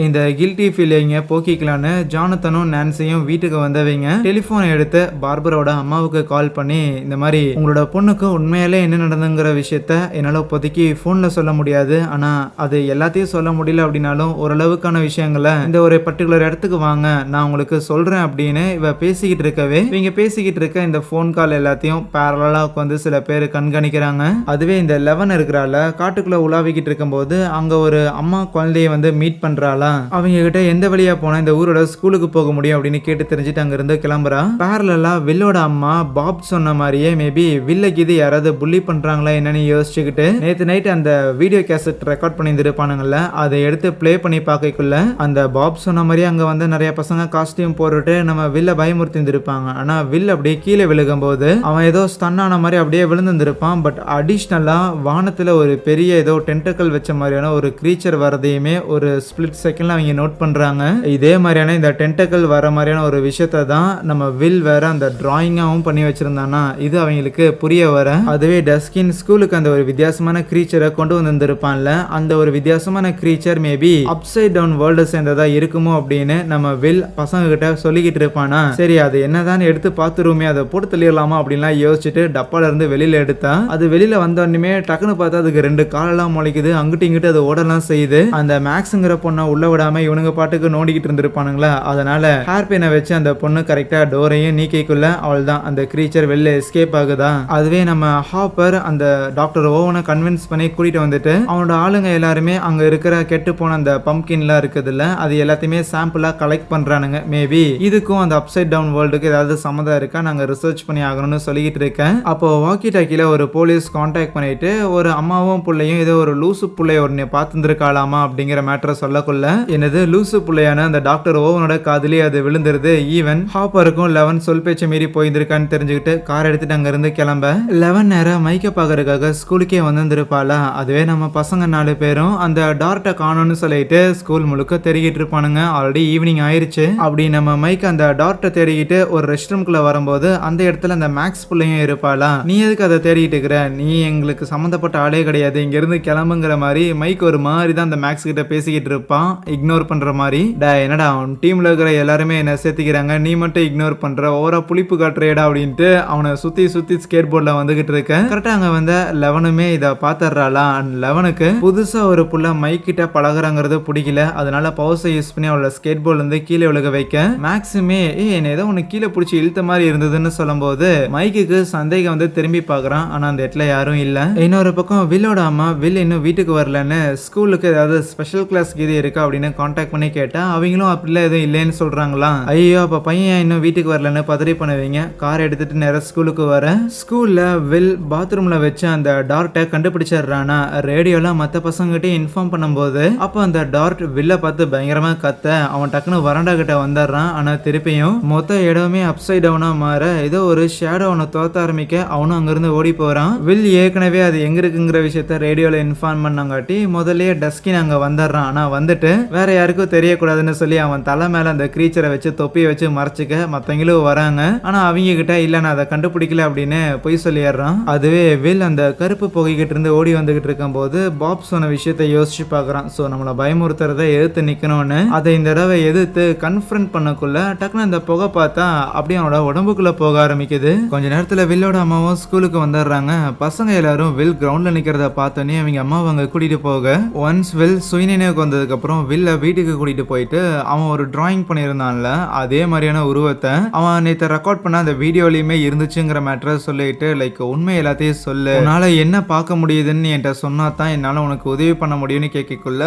இந்த கில்ட்டி ஃபீலிங்கை போக்கிக்கலான்னு ஜானத்தனும் நான்சியும் வீட்டுக்கு வந்தவங்க டெலிஃபோனை எடுத்து பார்பரோட அம்மாவுக்கு கால் பண்ணி இந்த மாதிரி உங்களோட பொண்ணுக்கு உண்மையாலே என்ன நடந்துங்கிற விஷயத்த என்னால் இப்போதைக்கு ஃபோனில் சொல்ல முடியாது, ஆனால் அது எல்லாத்தையும் சொல்ல முடியல அப்படின்னாலும் ஓரளவுக்கான விஷயங்களை இந்த ஒரு பர்டிகுலர் இடத்துக்கு வாங்க நான் உங்களுக்கு சொல்கிறேன் அப்படின்னு இவ பேசிக்கிட்டு இருக்கவே இவங்க பேசிக்கிட்டு இருக்க இந்த ஃபோன் கால் எல்லாத்தையும் பேரலாக உட்காந்து சில பேர் கண்காணிக்கிறாங்க. அதுவே இந்த 11 இருக்கிறால காட்டுக்குள்ளே உலாவிக்கிட்டு இருக்கும்போது அங்கே ஒரு அம்மா குழந்தைய வந்து மீட் பண்ணுறாள். அவங்க கிட்ட எந்த வழியா போனா இந்த ஊரோட ஸ்கூலுக்கு போக முடியும் அப்படின்னு கேட்டு தெரிஞ்சுட்டு அங்க இருந்து கிளம்புறா. பேரலா வில்லோட அம்மா பாப் சொன்ன மாதிரியே மேபி வில்லைக்கு இது யாராவது புள்ளி பண்றாங்களா என்னன்னு யோசிச்சுக்கிட்டு நேத்து நைட் அந்த வீடியோ கேசட் ரெக்கார்ட் பண்ணி இருப்பானுங்கல்ல அதை எடுத்து பிளே பண்ணி பார்க்கக்குள்ள அந்த பாப் சொன்ன மாதிரி அங்க வந்து நிறைய பசங்க காஸ்டியூம் போட்டுட்டு நம்ம வில்ல பயமுறுத்தி இருப்பாங்க. ஆனா வில் அப்படியே கீழே விழுகும் போது அவன் ஏதோ ஸ்டன் ஆன மாதிரி அப்படியே விழுந்திருப்பான். பட் அடிஷ்னலா வானத்துல ஒரு பெரிய ஏதோ டென்டக்கல் வச்ச மாதிரியான ஒரு கிரீச்சர் வரதையுமே ஒரு ஸ்பிளிட் செகண்ட்ல அவங்க நோட் பண்றாங்க. இதே மாதிரியான இந்த டென்டக்கல் வர மாதிரியான ஒரு விஷயத்தை தான் நம்ம வில் வேற அந்த டிராயிங்காவும் பண்ணி வச்சிருந்தானா இது அவங்களுக்கு புரிய வர அதுவே டஸ்கின் ஸ்கூலுக்கு அந்த ஒரு வித்தியாசமான கிரீச்சரை கொண்டு வந்திருப்பான்ல அந்த ஒரு வித்தியாசமான creature maybe upside down world சேர்ந்ததா இருக்குமோ அப்படின்னு நம்ம வில் பசங்க கிட்ட சொல்லிக்கிட்டு இருப்பானா. சரி அது என்னதான் எடுத்து பார்த்துருமே அதை போட்டு தெளியலாமா அப்படின்லாம் யோசிச்சுட்டு டப்பால இருந்து வெளியில எடுத்தா அது வெளியில வந்தோடனே டக்குன்னு பார்த்தா அதுக்கு 2 காலெல்லாம் முளைக்குது. அங்கிட்டு இங்கிட்டு அது ஓடலாம் செய்யுது. அந்த மேக்ஸுங்கிற பொண்ணை உள்ள விடாம இவனுங்க பாட்டுக்கு நோண்டிக்கிட்டு இருந்திருப்பானுங்களா. அதனால ஹேர் பின்னை வச்சு அந்த பொண்ணு கரெக்டா டோரையும் நீக்கிக்குள்ள அவள் தான் அந்த கிரீச்சர் வெளில எஸ்கேப் ஆகுதா. அதுவே நம்ம ஹாப்பர் அந்த டாக்டர் ஓவனை கன்வின்ஸ் பண்ணி கூட்டிட்டு வந்துட்டு அவனோட ஆளுங்க எல்லாருமே அங்க இருக்கிற கெட்டு போன அந்த பம்கின்லாம் இருக்குதுல்ல அது எல்லாத்தையுமே சாம்பிளா கலெக்ட் பண்றானுங்க. மேபி இதுக்கும் அந்த அப்சைட் டவுன் வேர்ல்டுக்கு ஏதாவது சம்மந்தம் இருக்கா நாங்க ரிசர்ச் பண்ணி ஆகணும்னு சொல்லிக்கிட்டு இருக்கேன். அப்போ வாக்கி டாக்கில ஒரு போலீஸ் கான்டாக்ட் பண்ணிட்டு ஒரு அம்மாவும் பிள்ளையும் ஏதோ ஒரு லூசு பிள்ளைய ஒரு பார்த்துருக்காளாமா அப்படிங்கிற மேட்டரை சொல்லக்குள்ள என்னது லூசு பிள்ளையான அந்த டாக்டர் ஓவனோட காதலி அது விழுந்துருது. ஈவன் ஹாப்பருக்கும் 11 சொல் பேச்ச மீறி போயிருக்கான்னு தெரிஞ்சுக்கிட்டு கார் எடுத்துட்டு அங்க இருந்து கிளம்ப 11 நேரம் மைக்க பாக்குறதுக்காக ஸ்கூலுக்கே வந்திருப்பாளா. அதுவே நம்ம பசங்க 4 பேரும் அந்த டார்ட்டை காணோம்னு சொல்லிட்டு ஸ்கூல் முழுக்க தேடிக்கிட்டு இருப்பானுங்க. ஆல்ரெடி ஈவினிங் ஆயிருச்சு. அப்படி நம்ம மைக் அந்த டார்ட்டை தேடிக்கிட்டு ஒரு ரெஸ்ட் ரூம்குள்ள வரும்போது அந்த இடத்துல அந்த மேக்ஸ் பிள்ளையும் இருப்பாளா. நீ எதுக்கு அதை தேடிக்கிட்டு இருக்கிற, நீ எங்களுக்கு சம்மந்தப்பட்ட ஆளே கிடையாது, இங்க இருந்து கிளம்புங்கிற மாதிரி மைக் ஒரு மாதிரி தான் அந்த மேக்ஸ் கிட்ட பேசிக்கிட்டு இருப்பான் இக்னோர் பண்ற மாதிரி. என்னடா அவன் டீம்ல இருக்கிற எல்லாருமே என்ன சேர்த்துக்கிறாங்க, நீ மட்டும் இக்னோர் பண்ற, ஓவரா புளிப்பு காட்டுறேடா அப்படின்ட்டு அவனை சுத்தி சுத்தி ஸ்கேட் போர்ட்ல வந்துகிட்டு இருக்க. கரெக்டா அங்க வந்து 11மே இதை பாத்துறாளா. 11க்கு புதுசா ஒரு புள்ள மைக் கிட்ட பழகுறாங்கிறது பிடிக்கல. அதனால பவர்ஸை யூஸ் பண்ணி அவளோட ஸ்கேட் போர்ட்ல இருந்து கீழே விழுக வைக்க மேக்ஸிமே என்ன ஏதோ உனக்கு கீழே பிடிச்சி இழுத்த மாதிரி இருந்ததுன்னு சொல்லும் போது மைக்குக்கு சந்தேகம் வந்து திரும்பி பாக்குறான். ஆனா அந்த இடத்துல யாரும் இல்ல. இன்னொரு பக்கம் வில்லோட அம்மா வில் இன்னும் வீட்டுக்கு வரலன்னு ஸ்கூலுக்கு ஏதாவது ஸ்பெஷல் கிளாஸ் கீது இருக்கா அப்படின்னு கான்டாக்ட் பண்ணி கேட்டா அவங்களும் அப்படிலாம் எதுவும் இல்லைன்னு சொல்றாங்களா. ஐயோ அப்ப பையன் இன்னும் வீட்டுக்கு வரலன்னு பதறி பண்ணுவீங்க. கார் எடுத்துட்டு நேரம் ஸ்கூலுக்கு வர ஸ்கூல்ல வில் பாத்ரூம்ல வச்சு அந்த டார்ட்டை கண்டுபிடிச்சிடுறானா. ரேடியோல மத்த பசங்கிட்ட இன்ஃபார்ம் பண்ணும்போது அப்ப அந்த டார்ட் வில்ல பார்த்து பயங்கரமா கத்த அவன் டக்குன்னு வராண்டா கிட்ட வந்துடுறான். ஆனா திருப்பியும் மொத்த இடமே அப்சைட் டவுனா மாற ஏதோ ஒரு ஷேடோ அவனை தோத்த ஆரம்பிக்க அவனும் அங்கிருந்து ஓடி போறான். வில் ஏற்கனவே அது எங்க இருக்குங்கிற விஷயத்த ரேடியோல இன்ஃபார்ம் பண்ணாங்காட்டி முதல்லயே டஸ்கின் அங்க வந்துடுறான். ஆனா வந்துட்டு வேற யாருக்கும் தெரியக்கூடாதுன்னு சொல்லி அவன் தலை மேல அந்த கிரீச்சரை வச்சு தொப்பியை வச்சு மறைச்சிக்க மத்தவங்களும் வராங்க. ஆனா அவங்க கிட்ட இல்ல நான் அதை கண்டுபிடிக்கல அப்படின்னு பொய் சொல்லிடுறான். அதுவே வில் அந்த கருப்பு புகைகிட்டு இருந்து ஓடி வந்துகிட்டு இருக்கும் போது பாப் சொன்ன விஷயத்தை யோசிச்சு பாக்குறான். சோ நம்மள பயமுறுத்துறதை எதிர்த்து நிக்கணும்னு அதை இந்த தடவை எதிர்த்து கன்ஃபரண்ட் பண்ணக்குள்ள டக்குன்னு அந்த புகை பார்த்தா அப்படியே அவனோட உடம்புக்குள்ள போக ஆரம்பிக்குது. கொஞ்ச நேரத்துல வில்லோட அம்மாவும் ஸ்கூலுக்கு வந்துடுறாங்க. பசங்க எல்லாரும் வில் கிரவுண்ட்ல நிக்கிறத பார்த்தோன்னே அவங்க அம்மாவை அங்க கூட்டிட்டு போக ஒன்ஸ் வில் சுயநினைவுக்கு வந்ததுக்கு அப்புறம் வில்ல வீட்டுக்கு கூட்டிட்டு போயிட்டு அவன் ஒரு டிராயிங் பண்ணியிருந்தான்ல அதே மாதிரியான உருவத்தை அவன் நேற்று ரெக்கார்ட் பண்ண அந்த வீடியோலயுமே இருந்துச்சுங்கிற மேட்டரை சொல்லிட்டு லைக் உண்மை எல்லாத்தையும் சொல்லு, உன்னால என்ன பார்க்க முடியுதுன்னு என்கிட்ட சொன்னா தான் என்னால உனக்கு உதவி பண்ண முடியும்னு கேட்கக்குள்ள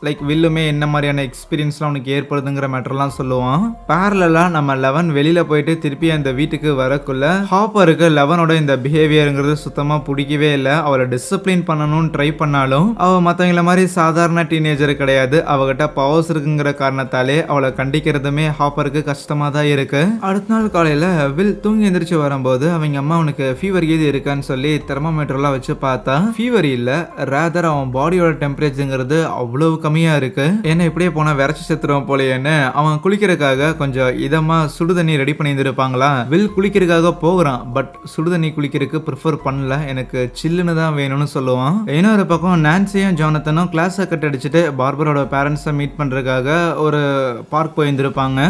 லைக் வில்லுமே என்ன மாதிரியான எக்ஸ்பீரியன்ஸ்லாம் உனக்கு ஏற்படுதுங்கிற மேட்டர்லாம் சொல்லுவான். பேரலா நம்ம 11 வெளியில போயிட்டு திருப்பி அந்த வீட்டுக்கு வரக்குள்ள ஹாப்பருக்கு 11ஓட இந்த பிஹேவியருங்கிறது சுத்தமா பிடிக்கவே இல்லை. அவளை டிசிப்ளின் பண்ணணும்னு ட்ரை பண்ணாலும் அவ மற்றவங்கள மாதிரி சாதாரண டீனேஜர் கிடையாது. அவகிட்ட பவர்ஸ் இருக்குங்கிற காரணத்தாலே அவளை கண்டிக்கிறதுமே ஹாப்பருக்கு கஷ்டமா தான் இருக்கு. அடுத்த நாள் காலையில வில் தூங்கி எந்திரிச்சு வரும்போது அவங்க அம்மா அவனுக்கு ஃபீவர் கீது இருக்கான்னு சொல்லி தெர்மோமீட்டர்லாம் வச்சு பார்த்தா ஃபீவர் இல்ல, ரேதர் அவன் பாடியோட டெம்பரேச்சருங்கிறது அவ்வளவு கம்மியா இருக்கு. ஏன்னா இப்படியே போனா விரைச்சு செத்துருவான் போலேன்னு அவன் குளிக்கிறதுக்காக கொஞ்சம் இதமா சுடுதண்ணி ரெடி பண்ணியிருந்திருப்பாங்களா. வில் குளிக்கிறதுக்காக போகிறான், பட் சுடுதண்ணி குளிக்கிறதுக்கு ப்ரிஃபர் பண்ணல, எனக்கு சில்லுன்னு தான் வேணும்னு சொல்லுவான். இன்னொரு பக்கம் நான்சியும் ஜானத்தனும் கிளாஸை கட் அடிச்சுட்டு பார்பரோட பேரண்ட்ஸை மீட் பண்றதுக்காக ஒரு பார்க் போயிருந்திருப்பாங்க.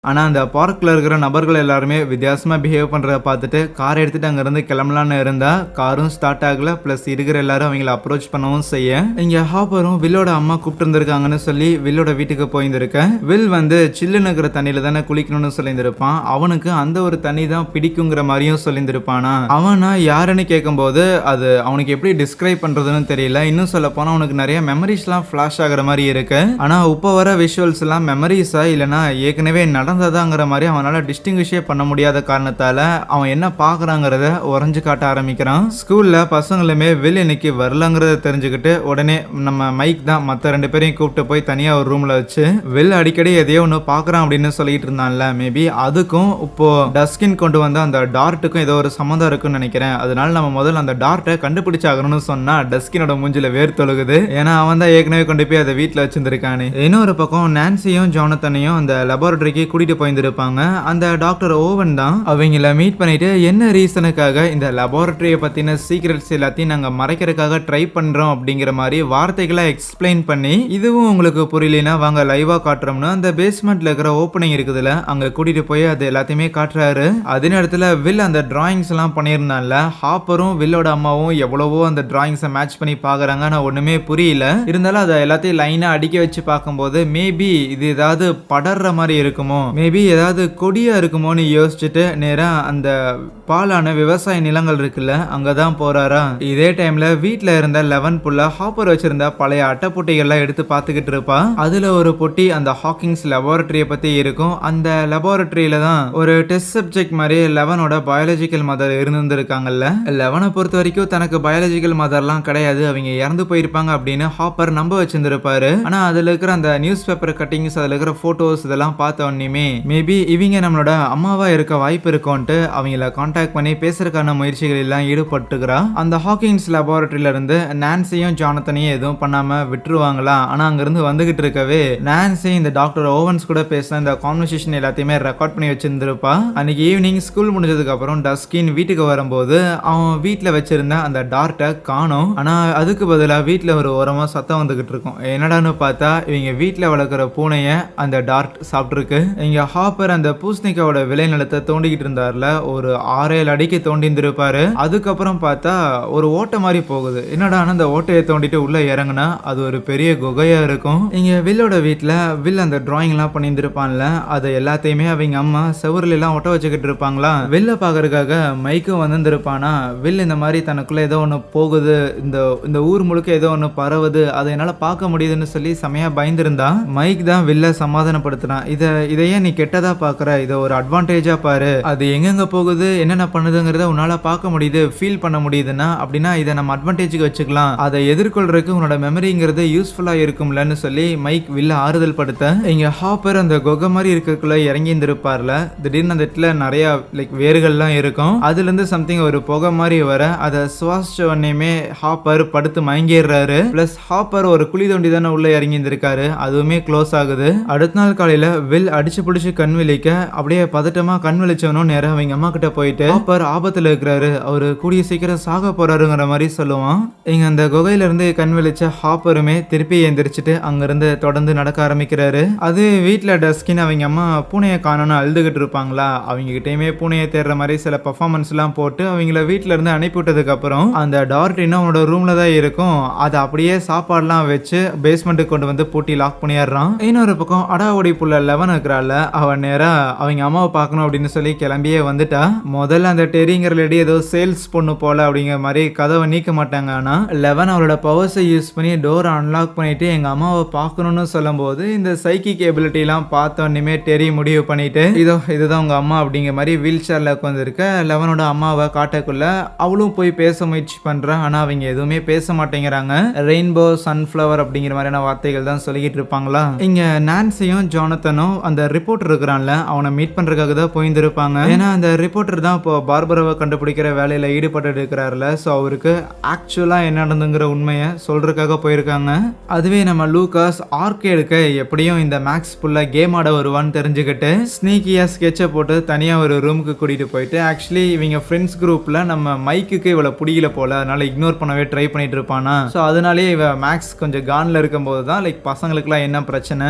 ஆனால் அந்த பார்க்கில் இருக்கிற நபர்கள் எல்லாருமே வித்தியாசமாக பிஹேவ் பண்ணுறத பார்த்துட்டு கார் எடுத்துகிட்டு அங்கேருந்து கிளம்பலான்னு இருந்தால் காரும் ஸ்டார்ட் ஆகலை. ப்ளஸ் இருக்கிற எல்லாரும் அவங்கள அப்ரோச் பண்ணவும் செய்ய இங்கே ஹாப்பரும் வில்லோட அம்மா கூப்பிட்டு இருந்திருக்காங்கன்னு சொல்லி வில்லோட வீட்டுக்கு போயிருந்திருக்கேன். வில் வந்து சில்லுன்னு இருக்கிற தண்ணியில் தானே குளிக்கணும்னு சொல்லியிருந்திருப்பான். அவனுக்கு அந்த ஒரு தண்ணி தான் பிடிக்குங்கிற மாதிரியும் சொல்லியிருந்திருப்பானா. அவனா யாருன்னு கேட்கும்போது அது அவனுக்கு எப்படி டிஸ்கிரைப் பண்ணுறதுன்னு தெரியல. இன்னும் சொல்ல போனால் அவனுக்கு நிறைய மெமரிஸ்லாம் ஃப்ளாஷ் ஆகிற மாதிரி இருக்கு. ஆனால் இப்போ வர விஷுவல்ஸ் எல்லாம் மெமரிஸா இல்லைனா ஏற்கனவே நடந்ததாங்கிற மாதிரி அவனால டிஸ்டிங்விஷே பண்ண முடியாத காரணத்தால அவன் என்ன பாக்குறாங்கிறத உறைஞ்சு காட்ட ஆரம்பிக்கிறான். ஸ்கூல்ல பசங்களுமே வில் இன்னைக்கு வரலங்கிறத தெரிஞ்சுக்கிட்டு உடனே நம்ம மைக் தான் மற்ற 2 பேரையும் கூப்பிட்டு போய் தனியா ஒரு ரூம்ல வச்சு வில் அடிக்கடி எதையோ ஒன்று பாக்குறான் அப்படின்னு சொல்லிட்டு இருந்தான்ல, மேபி அதுக்கும் இப்போ டஸ்கின் கொண்டு வந்த அந்த டார்ட்டுக்கும் ஏதோ ஒரு சம்மந்தம் இருக்குன்னு நினைக்கிறேன். அதனால நம்ம முதல்ல அந்த டார்ட்டை கண்டுபிடிச்சாகணும்னு சொன்னா டஸ்கினோட மூஞ்சில வேர் தொழுகுது. ஏன்னா அவன் தான் ஏற்கனவே கொண்டு போய் அதை வீட்டில் வச்சிருந்திருக்கானு. இன்னொரு பக்கம் நான்சியும் ஜானத்தனையும் அந்த லெபார்டரிக்கு கூட்டிட்டு போயிருந்திருப்பாங்க. அந்த டாக்டர் ஓவன் தான் அவங்கள மீட் பண்ணிட்டு என்ன ரீசனுக்காக இந்த லெபார்டரியை பத்தின சீக்ரெட்ஸ் எல்லாத்தையும் நாங்க மறைக்கிறதுக்காக ட்ரை பண்றோம் அப்படிங்கிற மாதிரி வார்த்தைகளை எக்ஸ்பிளைன் பண்ணி இதுவும் உங்களுக்கு புரியலனா வாங்க லைவா காட்டுறோம்னு அந்த பேஸ்மெண்ட்ல இருக்கிற ஓப்பனிங் இருக்குதுல அங்க கூட்டிட்டு போய் அது எல்லாத்தையுமே காட்டுறாரு. அதே நேரத்துல வில் அந்த டிராயிங்ஸ் எல்லாம் பண்ணியிருந்தான்ல, ஹாப்பரும் வில்லோட அம்மாவும் எவ்வளவோ அந்த டிராயிங்ஸை மேட்ச் பண்ணி பாக்குறாங்க. ஆனா ஒண்ணுமே புரியல. இருந்தாலும் அதை எல்லாத்தையும் லைனா அடிக்க வச்சு பார்க்கும்போது மேபி இது ஏதாவது படர்ற மாதிரி இருக்குமோ, மேபி ஏதாவது கொடியா இருக்குமோன்னு யோசிச்சுட்டு நேரா அந்த பாலான விவசாய நிலங்கள் இருக்குல்ல அங்கதான் போறாரா. இதே டைம்ல வீட்டுல இருந்த 11 புள்ள ஹாப்பர் வச்சிருந்த பழைய அட்டைப்பொட்டிகள்லாம் எடுத்து பார்த்துக்கிட்டு இருப்பா. அதுல ஒரு பொட்டி அந்த ஹாக்கிங்ஸ் லெபார்டரியை பத்தி இருக்கும். அந்த லெபார்டரியில தான் ஒரு டெஸ்ட் சப்ஜெக்ட் மாதிரி 11ஓட பயாலஜிக்கல் மதர் இருந்திருக்காங்கல்ல. 11 பொறுத்த வரைக்கும் தனக்கு பயாலஜிக்கல் மதர்லாம் கிடையாது, அவங்க இறந்து போயிருப்பாங்க அப்படின்னு ஹாப்பர் நம்ப வச்சிருந்திருப்பாரு. ஆனா அதுல இருக்கிற அந்த நியூஸ் பேப்பர் கட்டிங்ஸ், அதுல இருக்கிற போட்டோஸ் இதெல்லாம் பார்த்த உடனே மேபி இவங்க நம்மளோட அம்மாவா இருக்க வாய்ப்பு இருக்கும்ட்டு அவங்கள கான்டாக்ட் பண்ணி பேசுறதுக்கான முயற்சிகள் எல்லாம் ஈடுபட்டுக்கிறா. அந்த ஹாக்கிங்ஸ் லெபார்டரியில இருந்து நான்சியும் ஜானத்தனையும் எதுவும் பண்ணாம விட்டுருவாங்களா. ஆனா அங்கிருந்து வந்துகிட்டு இருக்கவே நான்சி இந்த டாக்டர் ஓவன்ஸ் கூட பேசின இந்த கான்வர்சேஷன் எல்லாத்தையுமே ரெக்கார்ட் பண்ணி வச்சிருந்திருப்பா. அன்னைக்கு ஈவினிங் ஸ்கூல் முடிஞ்சதுக்கு அப்புறம் டஸ்கின் வீட்டுக்கு வரும்போது அவன் வீட்டுல வச்சிருந்த அந்த டார்ட்டை காணோம். ஆனா அதுக்கு பதிலா வீட்டுல ஒரு ஓரமா சத்தம் வந்துகிட்டு இருக்கும். என்னடான்னு பார்த்தா இவங்க வீட்டுல வளர்க்குற பூனைய அந்த டார்ட் சாப்பிட்டுருக்கு. இங்க ஹாப்பர் அந்த பூசணிக்காவோட விளைநிலத்தை தோண்டிக்கிட்டு இருந்தார்ல, ஒரு 6-7 அடிக்கு தோண்டிந்திருப்பாரு. அதுக்கப்புறம் பார்த்தா ஒரு ஓட்டை மாதிரி போகுது. என்னடா அந்த ஓட்டையை தோண்டிட்டு உள்ள இறங்குனா அது ஒரு பெரிய குகையா இருக்கும். இங்க வில்லோட வீட்டுல வில் அந்த டிராயிங் எல்லாம் பண்ணியிருந்திருப்பான்ல, அதை எல்லாத்தையுமே அவங்க அம்மா செவரில் எல்லாம் ஒட்ட வச்சுக்கிட்டு இருப்பாங்களா. வில்ல பாக்குறதுக்காக மைக்கும் வந்திருப்பானா. வில் இந்த மாதிரி தனக்குள்ள ஏதோ ஒண்ணு போகுது, இந்த ஊர் முழுக்க ஏதோ ஒண்ணு பரவுது, அதை என்னால பார்க்க முடியுதுன்னு சொல்லி செமையா பயந்துருந்தா. மைக் தான் வில்ல சமாதானப்படுத்தினான். இதையே நீ கெட்டதா பாக்குற, இதை ஒரு அட்வான்டேஜா பாரு, அது எங்கெங்க போகுது என்னென்ன பண்ணுதுங்கிறத உன்னால பார்க்க முடியுது, ஃபீல் பண்ண முடியுதுன்னா அப்படின்னா இதை நம்ம அட்வான்டேஜுக்கு வச்சுக்கலாம், அதை எதிர்கொள்றதுக்கு உன்னோட மெமரிங்கிறது யூஸ்ஃபுல்லா இருக்கும்லன்னு சொல்லி மைக் வில்ல ஆறுதல் படுத்த இங்க ஹாப்பர் அந்த குகை மாதிரி இருக்கக்குள்ள இறங்கி இருந்திருப்பார்ல, திடீர்னு அந்த இடத்துல நிறைய வேர்கள்லாம் இருக்கும். அதுல இருந்து சம்திங் ஒரு புகை மாதிரி வர அதை சுவாசிச்ச உடனேயுமே ஹாப்பர் படுத்து மயங்கிடுறாரு. பிளஸ் ஹாப்பர் ஒரு குழி தோண்டி தானே உள்ள இறங்கி இருந்திருக்காரு, அதுவுமே க்ளோஸ் ஆகுது. அடுத்த நாள் காலையில வில் அடிச்சு பிடிச்சு கண் விழிக்க அப்படியே பதட்டமா கண் விழிச்சவனும் நேரம் அவங்க அம்மா கிட்ட போயிட்டு ஹாப்பர் ஆபத்துல இருக்கிறாரு, அவரு கூடிய சீக்கிரம் சாக போறாருங்கிற மாதிரி சொல்லுவான். இங்க அந்த குகையில இருந்து கண் விழிச்ச ஹாப்பருமே திருப்பி எந்திரிச்சிட்டு அங்கிருந்து தொடர்ந்து நடக்க ஆரம்பிக்கிறாரு. அது வீட்டுல டஸ்கின் அவங்க அம்மா பூனையை காணோன்னு அழுதுகிட்டு இருப்பாங்களா, அவங்க கிட்டயுமே பூனையை தேடுற மாதிரி சில பெர்ஃபார்மன்ஸ் எல்லாம் போட்டு அவங்கள வீட்டுல இருந்து அனுப்பி விட்டதுக்கு அப்புறம் அந்த டார்ட் இன்னும் அவனோட ரூம்ல தான் இருக்கும். அதை அப்படியே சாப்பாடுலாம் வச்சு பேஸ்மெண்ட்டுக்கு கொண்டு வந்து பூட்டி லாக் பண்ணிடுறான். இன்னொரு பக்கம் அடாவடி புள்ள 11 இருக்கிறாள், அவன் நேரா அவங்க அம்மாவை பார்க்கணும் அப்படின்னு சொல்லி கிளம்பியே வந்துட்டா. முதல்ல அந்த டெரிங்கிற லேடி ஏதோ சேல்ஸ் பொண்ணு போல அப்படிங்கிற மாதிரி கதவை நீக்க மாட்டாங்க. ஆனா 11 அவளோட பவர்ஸை யூஸ் பண்ணி டோரை அன்லாக் பண்ணிட்டு எங்க அம்மாவை பார்க்கணும்னு சொல்லும் போது இந்த சைக்கிக் எபிலிட்டி எல்லாம் பார்த்தோன்னே டெரி முடிவு பண்ணிட்டு இதுதான் உங்க அம்மா அப்படிங்கிற மாதிரி வீல் சேர்ல உட்காந்துருக்க 11ஓட அம்மாவை காட்டக்குள்ள அவளும் போய் பேச முயற்சி பண்றான். ஆனா அவங்க எதுவுமே பேச மாட்டேங்கிறாங்க. ரெயின்போ சன்ஃபிளவர் அப்படிங்கிற மாதிரியான வார்த்தைகள் தான் சொல்லிக்கிட்டு இருப்பாங்களா. இங்க நான்சியும் ஜானத்தனும் அந்த ரிப்போர்ட்டர் இருக்கிறான்ல அவனை மீட் பண்றதுக்காக தான் போயிருந்திருப்பாங்க. ஏன்னா அந்த ரிப்போர்ட்டர் தான் இப்போ பார்பராவை கண்டுபிடிக்கிற வேலையில ஈடுபட்டு இருக்கிறாருல. ஸோ அவருக்கு ஆக்சுவலா என்ன நடந்துங்கிற உண்மையை சொல்றதுக்காக போயிருக்காங்க. அதுவே நம்ம லூகாஸ் ஆர்கேடுக்கு எப்படியும் இந்த மேக்ஸ் புல்ல கேம் ஆட வருவான்னு தெரிஞ்சுக்கிட்டு ஸ்னீக்கியா ஸ்கெட்சை போட்டு தனியா ஒரு ரூமுக்கு கூட்டிட்டு போயிட்டு ஆக்சுவலி இவங்க ஃப்ரெண்ட்ஸ் குரூப்ல நம்ம மைக்குக்கு இவ்வளவு பிடிக்கல போல, அதனால இக்னோர் பண்ணவே ட்ரை பண்ணிட்டு இருப்பானா. ஸோ அதனாலே இவ மேக்ஸ் கொஞ்சம் கான்ல இருக்கும்போது தான் லைக் பசங்களுக்குலாம் என்ன பிரச்சனை,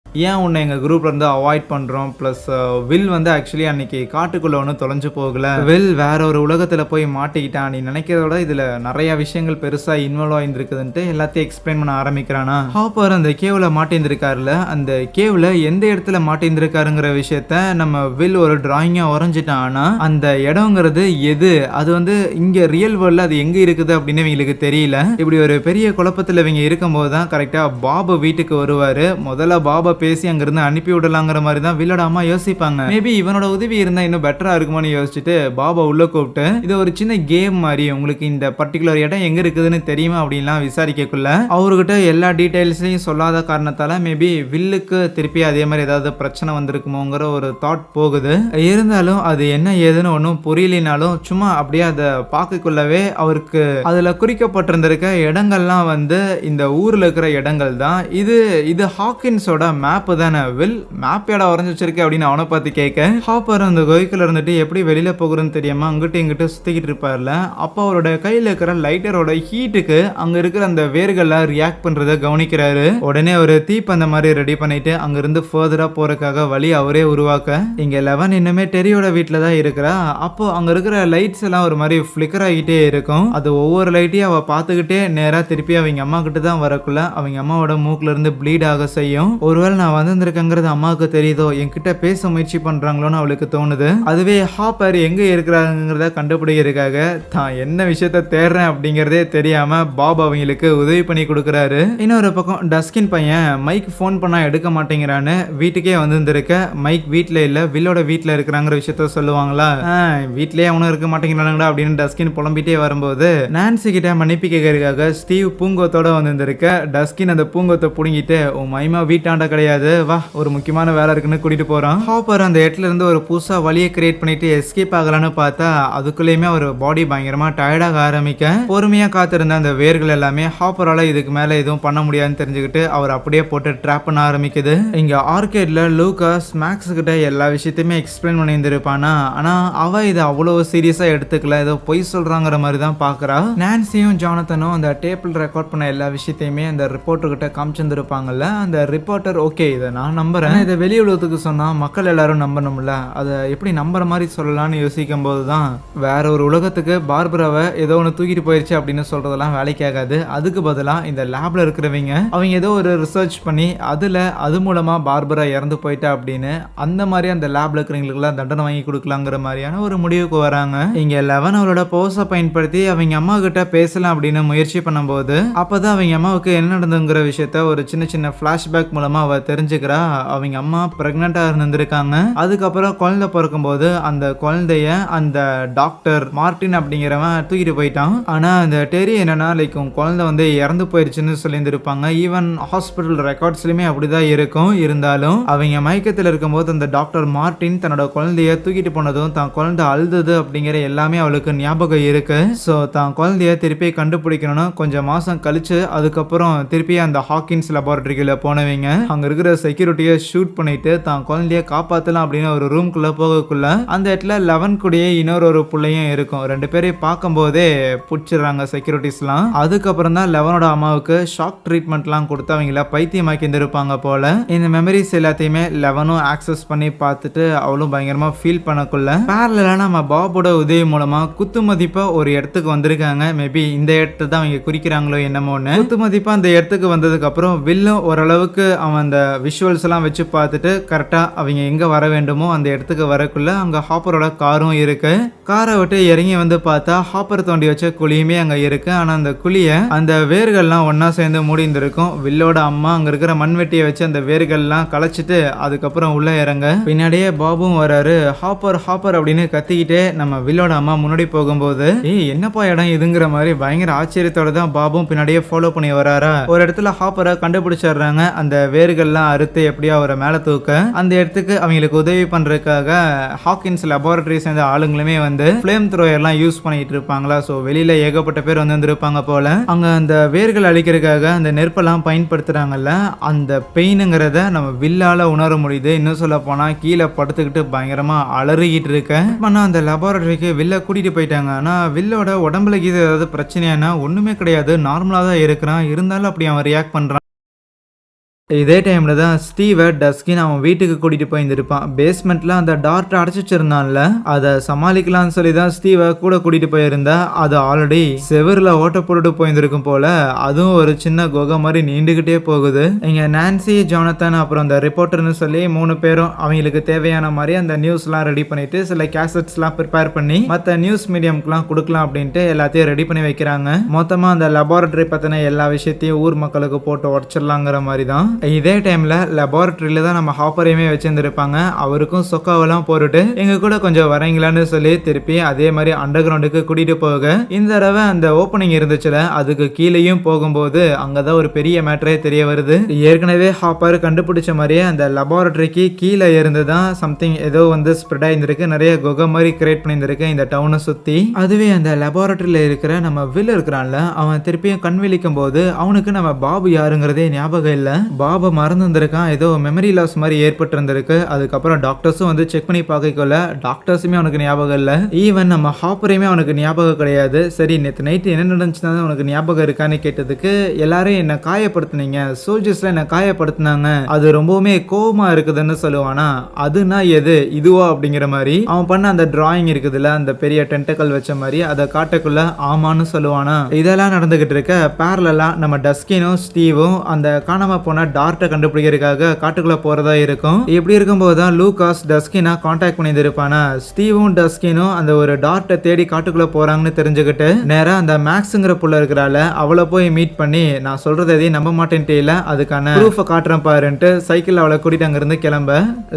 ஏன் உன்னை எங்கள் குரூப்ல இருந்து அவாய்ட் பண்ணுறோம். ப்ளஸ் வில் வந்து ஆக்சுவலி அன்னைக்கு காட்டுக்குள்ள ஒன்றும் தொலைஞ்சு போகல, வில் வேற ஒரு உலகத்தில் போய் மாட்டிக்கிட்டான், நீ நினைக்கிறதோட இதில் நிறைய விஷயங்கள் பெருசாக இன்வால்வ் ஆயிருந்துருக்குதுன்ட்டு எல்லாத்தையும் எக்ஸ்பிளைன் பண்ண ஆரம்பிக்கிறானா. ஹாப்பர் அந்த கேவில் மாட்டியிருந்திருக்காருல, அந்த கேவில் எந்த இடத்துல மாட்டியிருந்திருக்காருங்கிற விஷயத்த நம்ம வில் ஒரு டிராயிங்காக வரைஞ்சிட்டான். ஆனால் அந்த இடங்கிறது எது, அது வந்து இங்கே ரியல் வேர்ல்டில் அது எங்கே இருக்குது அப்படின்னு இவங்களுக்கு தெரியல. இப்படி ஒரு பெரிய குழப்பத்தில் இவங்க இருக்கும்போது தான் கரெக்டாக பாபு வீட்டுக்கு வருவார். முதல்ல பாபா பேசி அங்கிருந்து அனுப்பி விடலாங்கிற மாதிரி தான் வில்லோட அம்மா யோசிப்பாங்க. மேபி இவனோட உதவி இருந்தா இன்னும் பெட்டரா இருக்குமான்னு யோசிச்சுட்டு பாபா உள்ள கூப்பிட்டு இது ஒரு சின்ன கேம் மாதிரி, உங்களுக்கு இந்த பர்டிகுலர் இடம் எங்க இருக்குதுன்னு தெரியுமா அப்படின்லாம் விசாரிக்கக்குள்ள அவர்கிட்ட எல்லா டீடைல்ஸையும் சொல்லாத காரணத்தால மேபி வில்லுக்கு திருப்பி அதே மாதிரி ஏதாவது பிரச்சனை வந்திருக்குமோங்கிற ஒரு தாட் போகுது. இருந்தாலும் அது என்ன ஏதுன்னு ஒன்றும் புரியலினாலும் சும்மா அப்படியே அதை பார்க்கக்குள்ளவே அவருக்கு அதுல குறிக்கப்பட்டிருந்திருக்க இடங்கள்லாம் வந்து இந்த ஊர்ல இருக்கிற இடங்கள் தான். இது ஹாக்கின்ஸோட மேப் தானே, வில் மேப் இடம் வரைஞ்சி வச்சிருக்க அப்படின்னு அவனை பார்த்து கேட்க ஹாப்பர் அந்த கோய்க்குள்ள இருந்துட்டு எப்படி வெளியில போகிறதுன்னு தெரியாம அங்கிட்ட இங்கிட்ட சுத்திக்கிட்டு இருப்பார்ல. அப்போ அவரோட கையில இருக்கிற லைட்டரோட ஹீட்டுக்கு அங்க இருக்கிற அந்த வேர்கள்ல ரியாக்ட் பண்றத கவனிக்கிறாரு. உடனே ஒரு தீப்பந்த மாதிரி ரெடி பண்ணிட்டு அங்க இருந்து ஃபர்தரா போறதுக்காக வழி அவரே உருவாக்க இங்க 11 இன்னுமே டெரியோட வீட்டுல தான் இருக்கிறா. அப்போ அங்க இருக்கிற லைட்ஸ் எல்லாம் ஒரு மாதிரி ஃபிளிக்கர் ஆகிட்டே இருக்கும். அது ஒவ்வொரு லைட்டையும் அவ பார்த்துக்கிட்டே நேரா திருப்பி அவங்க அம்மா கிட்ட தான் வரக்குள்ள அவங்க அம்மாவோட மூக்குல இருந்து ப்ளீட் ஆக செய்யும். ஒருவேளை நான் வந்திருக்கேங்கிறது அம்மாவுக்கு தெரியுதோ, என்கிட்ட பேச முயற்சி பண்றாங்களோன்னு அவளுக்கு தோணுது. அதுவே ஹாப்பர் எங்க இருக்கிறாங்கிறத கண்டுபிடிக்கிறதுக்காக தான் என்ன விஷயத்த தேடுறேன் அப்படிங்கறதே தெரியாம பாபா அவங்களுக்கு உதவி பண்ணி கொடுக்கறாரு. இன்னொரு பக்கம் டஸ்கின் பையன் மைக் போன் பண்ணா எடுக்க மாட்டேங்கிறான்னு வீட்டுக்கே வந்திருக்க. மைக் வீட்டுல இல்ல, வில்லோட வீட்டுல இருக்கிறாங்கிற விஷயத்த சொல்லுவாங்களா. வீட்லயே அவனும் இருக்க மாட்டேங்கிறானுங்களா அப்படின்னு டஸ்கின் புலம்பிட்டே வரும்போது நான்சி கிட்ட மன்னிப்பு கேட்கறதுக்காக ஸ்டீவ் பூங்கோத்தோட வந்திருக்க. டஸ்கின் அந்த பூங்கோத்தை புடுங்கிட்டு உன் மைமா வீட்டாண்ட கிடையாது, வா ஒரு முக்கியமான வேலை இருக்குன்னு கூட்டிட்டு போறான். ஹாப்பர் அந்த இடத்துல இருந்து ஒரு புதுசா வழியை கிரியேட் பண்ணிட்டு எஸ்கேப் ஆகலான்னு பார்த்தா அதுக்குள்ளேயுமே ஒரு பாடி பயங்கரமா டயர்டாக ஆரம்பிக்க பொறுமையா காத்திருந்த அந்த வேர்கள் எல்லாமே ஹாப்பரால இதுக்கு மேல எதுவும் பண்ண முடியாதுன்னு தெரிஞ்சுக்கிட்டு அவர் அப்படியே போட்டு ட்ராப் பண்ண ஆரம்பிக்குது. இங்க ஆர்கேட்ல லூகாஸ் மேக்ஸ் கிட்ட எல்லா விஷயத்தையுமே எக்ஸ்பிளைன் பண்ணியிருந்திருப்பானா. ஆனா அவ இதை அவ்வளவு சீரியஸா எடுத்துக்கல, ஏதோ பொய் சொல்றாங்கிற மாதிரி தான் பாக்குறா. நான்சியும் ஜானத்தனும் அந்த டேப்பில் ரெக்கார்ட் பண்ண எல்லா விஷயத்தையுமே அந்த ரிப்போர்ட்டர் கிட்ட காமிச்சிருந்திருப்பாங்கல்ல. அந்த ரிப்போர்ட்டர் ஓகே இதை நான் நம்புறேன், இதை வெளி உலகத்துக்கு சொன்னா மக்கள் எல்லாரும் நம்பணும்ல, அதை எப்படி நம்புற மாதிரி சொல்லலாம்னு யோசிக்கும் போதுதான் வேற ஒரு உலகத்துக்கு பார்பராவை ஏதோ ஒன்று தூக்கிட்டு போயிருச்சு அப்படின்னு சொல்றதெல்லாம் வேலைக்கு ஆகாது. அதுக்கு பதிலாக இந்த லேப்ல இருக்கிறவங்க அவங்க ஏதோ ஒரு ரிசர்ச் பண்ணி அது மூலமா பார்பரா இறந்து போயிட்டா அப்படின்னு அந்த மாதிரி அந்த லேப்ல இருக்கிறவங்களுக்குலாம் தண்டனை வாங்கி கொடுக்கலாங்கிற மாதிரியான ஒரு முடிவுக்கு வராங்க. இங்க 11 அவளோட பவர்ஸை பயன்படுத்தி அவங்க அம்மா கிட்ட பேசலாம் அப்படின்னு முயற்சி பண்ணும்போது அப்பதான் அவங்க அம்மாவுக்கு என்ன நடந்துங்கிற விஷயத்த ஒரு சின்ன சின்ன பிளாஷ்பேக் மூலமா அவ தெரிஞ்சுக்கிறா. அவங்க அம்மா பிரெக்னெண்டா இருந்திருக்காங்க. அதுக்கப்புறம் குழந்தை பிறக்கும் போது அந்த குழந்தைய அந்த டாக்டர் மார்டின் அப்படிங்கிறவன் தூக்கிட்டு போயிட்டான். ஆனா அந்த டெரி என்னன்னா லைக் குழந்தை வந்து இறந்து போயிருச்சுன்னு சொல்லியிருந்திருப்பாங்க. ஈவன் ஹாஸ்பிட்டல் ரெக்கார்ட்ஸ்லயுமே அப்படிதான் இருக்கும். இருந்தாலும் அவங்க மயக்கத்தில் இருக்கும்போது அந்த டாக்டர் மார்டின் தன்னோட குழந்தைய தூக்கிட்டு போனதும் தான் குழந்தை அழுது அப்படிங்கிற எல்லாமே அவளுக்கு ஞாபகம் இருக்கு. ஸோ தான் குழந்தைய திருப்பி கண்டுபிடிக்கணும்னு கொஞ்சம் மாசம் கழிச்சு அதுக்கப்புறம் திருப்பி அந்த ஹாக்கின்ஸ் லெபார்டரிக்குள்ள போனவங்க அங்க இருக்கிற செக்யூரிட்டியை ஷூட் பண்ணிட்டு தான் குழந்தைய காப்பாத்தலாம் அப்படின்னு ஒரு ரூம்குள்ள போகக்குள்ள அந்த இடத்துல 11 கூடயே இன்னொரு பிள்ளையும் இருக்கும். ரெண்டு பேரையும் பார்க்கும் போதே பிடிச்சிடுறாங்க செக்யூரிட்டிஸ்லாம். அதுக்கப்புறம் தான் 11ஓட அம்மாவுக்கு ஷாக் ட்ரீட்மெண்ட்லாம் கொடுத்து அவங்கள பைத்தியமாக்கி இருப்பாங்க போல. இந்த மெமரிஸ் எல்லாத்தையுமே 11 ஆக்சஸ் பண்ணி பார்த்துட்டு அவளும் பயங்கரமா ஃபீல் பண்ணக்குள்ள பேரலா நம்ம பாபோட உதவி மூலமா குத்து மதிப்பா ஒரு இடத்துக்கு வந்திருக்காங்க. மேபி இந்த இடத்தை தான் அவங்க குறிக்கிறாங்களோ என்னமோன்னு. குத்து மதிப்பா அந்த இடத்துக்கு வந்ததுக்கு அப்புறம் வில்லும் ஓரளவுக்கு அவன் அந்த விஷுவல்ஸ் எல்லாம் வச்சு பார்த்துட்டு கரெக்டா அவங்க எங்க வர வேண்டுமோ அந்த இடத்துக்கு வரக்குள்ள அங்க ஹாப்பரோட காரும் இருக்கு. காரை விட்டு இறங்கி வந்து பார்த்தா ஹாப்பர் தோண்டி வச்ச குழியுமே அங்க இருக்கு. ஆனா அந்த குழிய அந்த வேர்கள்லாம் ஒன்னா சேர்ந்து மூடிந்திருக்கும். வில்லோட அம்மா அங்க இருக்கிற மண்வெட்டியை வச்சு அந்த வேர்கள்லாம் களைச்சிட்டு அதுக்கப்புறம் உள்ள இறங்க பின்னாடியே பாபும் வராரு. ஹாப்பர் ஹாப்பர் அப்படின்னு கத்திக்கிட்டே நம்ம வில்லோட அம்மா முன்னாடி போகும்போது என்னப்பா இடம் இதுங்கிற மாதிரி பயங்கர ஆச்சரியத்தோட தான் பாபும் பின்னாடியே ஃபாலோ பண்ணி வராரா. ஒரு இடத்துல ஹாப்பரை கண்டுபிடிச்சிடுறாங்க. அந்த வேர்கள்லாம் அறுத்து எப்படியோ அவரை மேல தூக்க அந்த இடத்துக்கு அவங்களுக்கு உதவி பண்றதுக்காக ஹாக்கின்ஸ் லேபரட்டரி சேர்ந்த ஆளுங்களுமே வந்து ஃப்ளேம் த்ரோயர்லாம் யூஸ் பண்ணிட்டு இருப்பாங்களா. ஸோ வெளியில ஏகப்பட்ட பேர் வந்திருப்பாங்க போல. அங்க அந்த வேர்கள் அழிக்கிறதுக்காக அந்த நெருப்பெல்லாம் பயன்படுத்துறாங்கல்ல, அந்த பெயினுங்கிறத நம்ம வில்லால உணர முடியுது. இன்னும் சொல்ல போனா கீழே படுத்துக்கிட்டு பயங்கரமா அலறிக்கிட்டு இருக்க. ஆனா அந்த லேபரட்டரிக்கு வில்ல கூட்டிட்டு போயிட்டாங்க. ஆனா வில்லோட உடம்புல ஏதாவது பிரச்சனையானா ஒண்ணுமே கிடையாது, நார்மலா தான் இருக்கிறான். இருந்தாலும் அப்படி அவன் ரியாக்ட் பண்றான். இதே டைம்ல தான் ஸ்டீவை டஸ்கின் அவன் வீட்டுக்கு கூட்டிட்டு போயிருந்திருப்பான். பேஸ்மெண்ட்ல அந்த டார்ட்டை அடைச்சு வச்சிருந்தான்ல, அதை சமாளிக்கலாம்னு சொல்லி தான் ஸ்டீவை கூட கூட்டிட்டு போயிருந்தா. அது ஆல்ரெடி செவர்ல ஓட்ட போட்டு போயிருந்திருக்கும் போல. அதுவும் ஒரு சின்ன குகை மாதிரி நீண்டுகிட்டே போகுது. இங்க நான்சி, ஜானத்தன் அப்புறம் அந்த ரிப்போர்ட்டர்னு சொல்லி 3 பேரும் அவங்களுக்கு தேவையான மாதிரி அந்த நியூஸ்லாம் ரெடி பண்ணிட்டு சில கேசட்ஸ்லாம் ப்ரிப்பேர் பண்ணி மற்ற நியூஸ் மீடியம்க்குலாம் கொடுக்கலாம் அப்படின்ட்டு எல்லாத்தையும் ரெடி பண்ணி வைக்கிறாங்க. மொத்தமா அந்த லேபரட்டரி பத்தின எல்லா விஷயத்தையும் ஊர் மக்களுக்கு போட்டு உடச்சிடலாங்கிற மாதிரி தான். இதே டைம்ல லேபரட்டரியில தான் நம்ம ஹாப்பரையுமே வச்சிருந்திருப்பாங்க. அவருக்கும் சொக்காவெல்லாம் போட்டுட்டு எங்க கூட கொஞ்சம் வரீங்களான்னு சொல்லி திருப்பி அதே மாதிரி அண்டர் கிரவுண்டுக்கு கூட்டிட்டு போக இந்த தடவை அந்த ஓப்பனிங் இருந்துச்சுல அதுக்கு கீழேயும் போகும்போது அங்கதான் ஒரு பெரிய மேட்டரே தெரிய வருது. ஏற்கனவே ஹாப்பர் கண்டுபிடிச்ச மாதிரியே அந்த லேபரட்டரிக்கு கீழே இருந்துதான் சம்திங் ஏதோ வந்து ஸ்ப்ரெட் ஆயிருந்திருக்கு. நிறைய குகை மாதிரி கிரியேட் பண்ணியிருந்திருக்கு இந்த டவுனை சுத்தி. அதுவே அந்த லேபரட்டரியில இருக்கிற நம்ம வில் இருக்கிறான்ல, அவன் திருப்பியும் கண் விழிக்கும் போது அவனுக்கு நம்ம பாபு யாருங்கிறதே ஞாபகம் இல்ல. பாபு மறந்து இருந்திருக்கான். ஏதோ மெமரி லாஸ் மாதிரி ஏற்பட்டு இருந்திருக்கு. அதுக்கப்புறம் டாக்டர்ஸும் வந்து செக் பண்ணி பார்க்கல. டாக்டர்ஸுமே அவனுக்கு ஞாபகம் இல்ல. ஈவன் நம்ம ஹாப்பரையுமே அவனுக்கு ஞாபகம் கிடையாது. சரி நேற்று நைட்டு என்ன நடந்துச்சுன்னா உனக்கு ஞாபகம் இருக்கான்னு கேட்டதுக்கு எல்லாரும் என்ன காயப்படுத்தினீங்க, சோல்ஜர்ஸ்ல என்ன காயப்படுத்தினாங்க, அது ரொம்பவுமே கோவமா இருக்குதுன்னு சொல்லுவானா. அதுனா எது இதுவா அப்படிங்கிற மாதிரி அவன் பண்ண அந்த டிராயிங் இருக்குதுல்ல, அந்த பெரிய டென்டக்கல் வச்ச மாதிரி அதை காட்டக்குள்ள ஆமான்னு சொல்லுவானா. இதெல்லாம் நடந்துகிட்டு இருக்க பேரலா நம்ம டஸ்கினும் ஸ்டீவும் அந்த காணாம போன டார்ட்டை கண்டுபிடிக்கிறதுக்காக காட்டுக்குள்ள போறதா இருக்கும். இப்படி இருக்கும்போது தான் லூகாஸ் டஸ்கினா கான்டாக்ட் பண்ணி இருப்பானா. ஸ்டீவும் டஸ்கினும் அந்த ஒரு டார்ட்டை தேடி காட்டுக்குள்ள போறாங்கன்னு தெரிஞ்சுக்கிட்டு நேரா அந்த மேக்ஸ்ங்கிற புள்ள இருக்கிறால அவளை போய் மீட் பண்ணி நான் சொல்றது எதையும் நம்ப மாட்டேன்ட்டு இல்ல, அதுக்கான ப்ரூஃபை காட்டுறேன் பாருன்ட்டு சைக்கிள் அவளை கூட்டிட்டு அங்க இருந்து கிளம்ப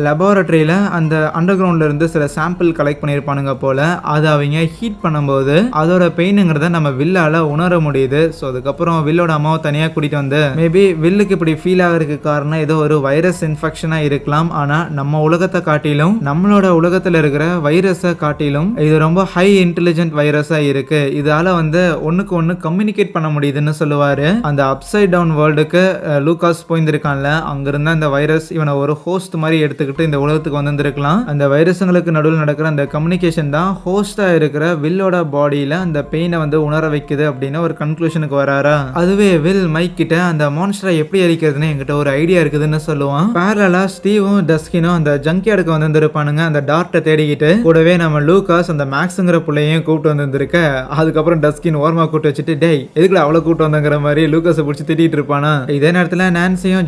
லேபரட்டரியில அந்த அண்டர் கிரவுண்ட்ல இருந்து சில சாம்பிள் கலெக்ட் பண்ணிருப்பானுங்க போல. அதை அவங்க ஹீட் பண்ணும்போது அதோட பெயினுங்கிறத நம்ம வில்லால உணர முடியுது. ஸோ அதுக்கப்புறம் வில்லோட அம்மாவை தனியா கூட்டிட்டு வந்து மேபி வில்லுக்கு இப்படி ஃபீல் ஆகிறதுக்கு காரணம் ஏதோ ஒரு வைரஸ் இன்ஃபெக்ஷனா இருக்கலாம். ஆனா நம்ம உலகத்தை காட்டிலும் நம்மளோட உலகத்துல இருக்கிற வைரஸை காட்டிலும் இது ரொம்ப ஹை இன்டெலிஜென்ட் வைரஸா இருக்கு. இதால வந்து ஒண்ணுக்கு ஒண்ணு கம்யூனிகேட் பண்ண முடியுதுன்னு சொல்லுவாரு. அந்த அப்சைட் டவுன் வேர்ல்டுக்கு லூகாஸ் போயிருந்திருக்கான்ல, அங்கிருந்த அந்த வைரஸ் இவனை ஒரு ஹோஸ்ட் மாதிரி எடுத்துக்கிட்டு இந்த உலகத்துக்கு வந்திருக்கலாம். அந்த வைரஸுங்களுக்கு நடுவில் நடக்கிற அந்த கம்யூனிகேஷன் தான் ஹோஸ்டா இருக்கிற வில்லோட பாடியில அந்த பெயினை வந்து உணர வைக்குது அப்படின்னு ஒரு கன்க்ளூஷனுக்கு வராரா. அதுவே வில் மைக் கிட்ட அந்த மான்ஸ்டரை எப்படி அழிக்கிறதுன்னு என்கிட்ட ஒரு ஐடியா இருக்குதுன்னு சொல்லுவான். பேரலா ஸ்டீவும் டஸ்கினும் அந்த ஜங்க்யார்டுக்கு வந்திருப்பானுங்க அந்த டார்ட்டை தேடிக்கிட்டு. கூடவே நம்ம லூகாஸ் அந்த மேக்ஸ்ங்கிற பிள்ளையும் கூப்பிட்டு வந்திருக்க. அதுக்கப்புறம் டஸ்கின் ஓரமா கூப்பிட்டு வச்சுட்டு டேய் எதுக்குள்ள அவ்வளவு கூப்பிட்டு வந்தங்கிற மாதிரி லூகாஸை பிடிச்சி திட்டிட்டு இருப்பானா. இதே நேரத்தில் நான்சியும்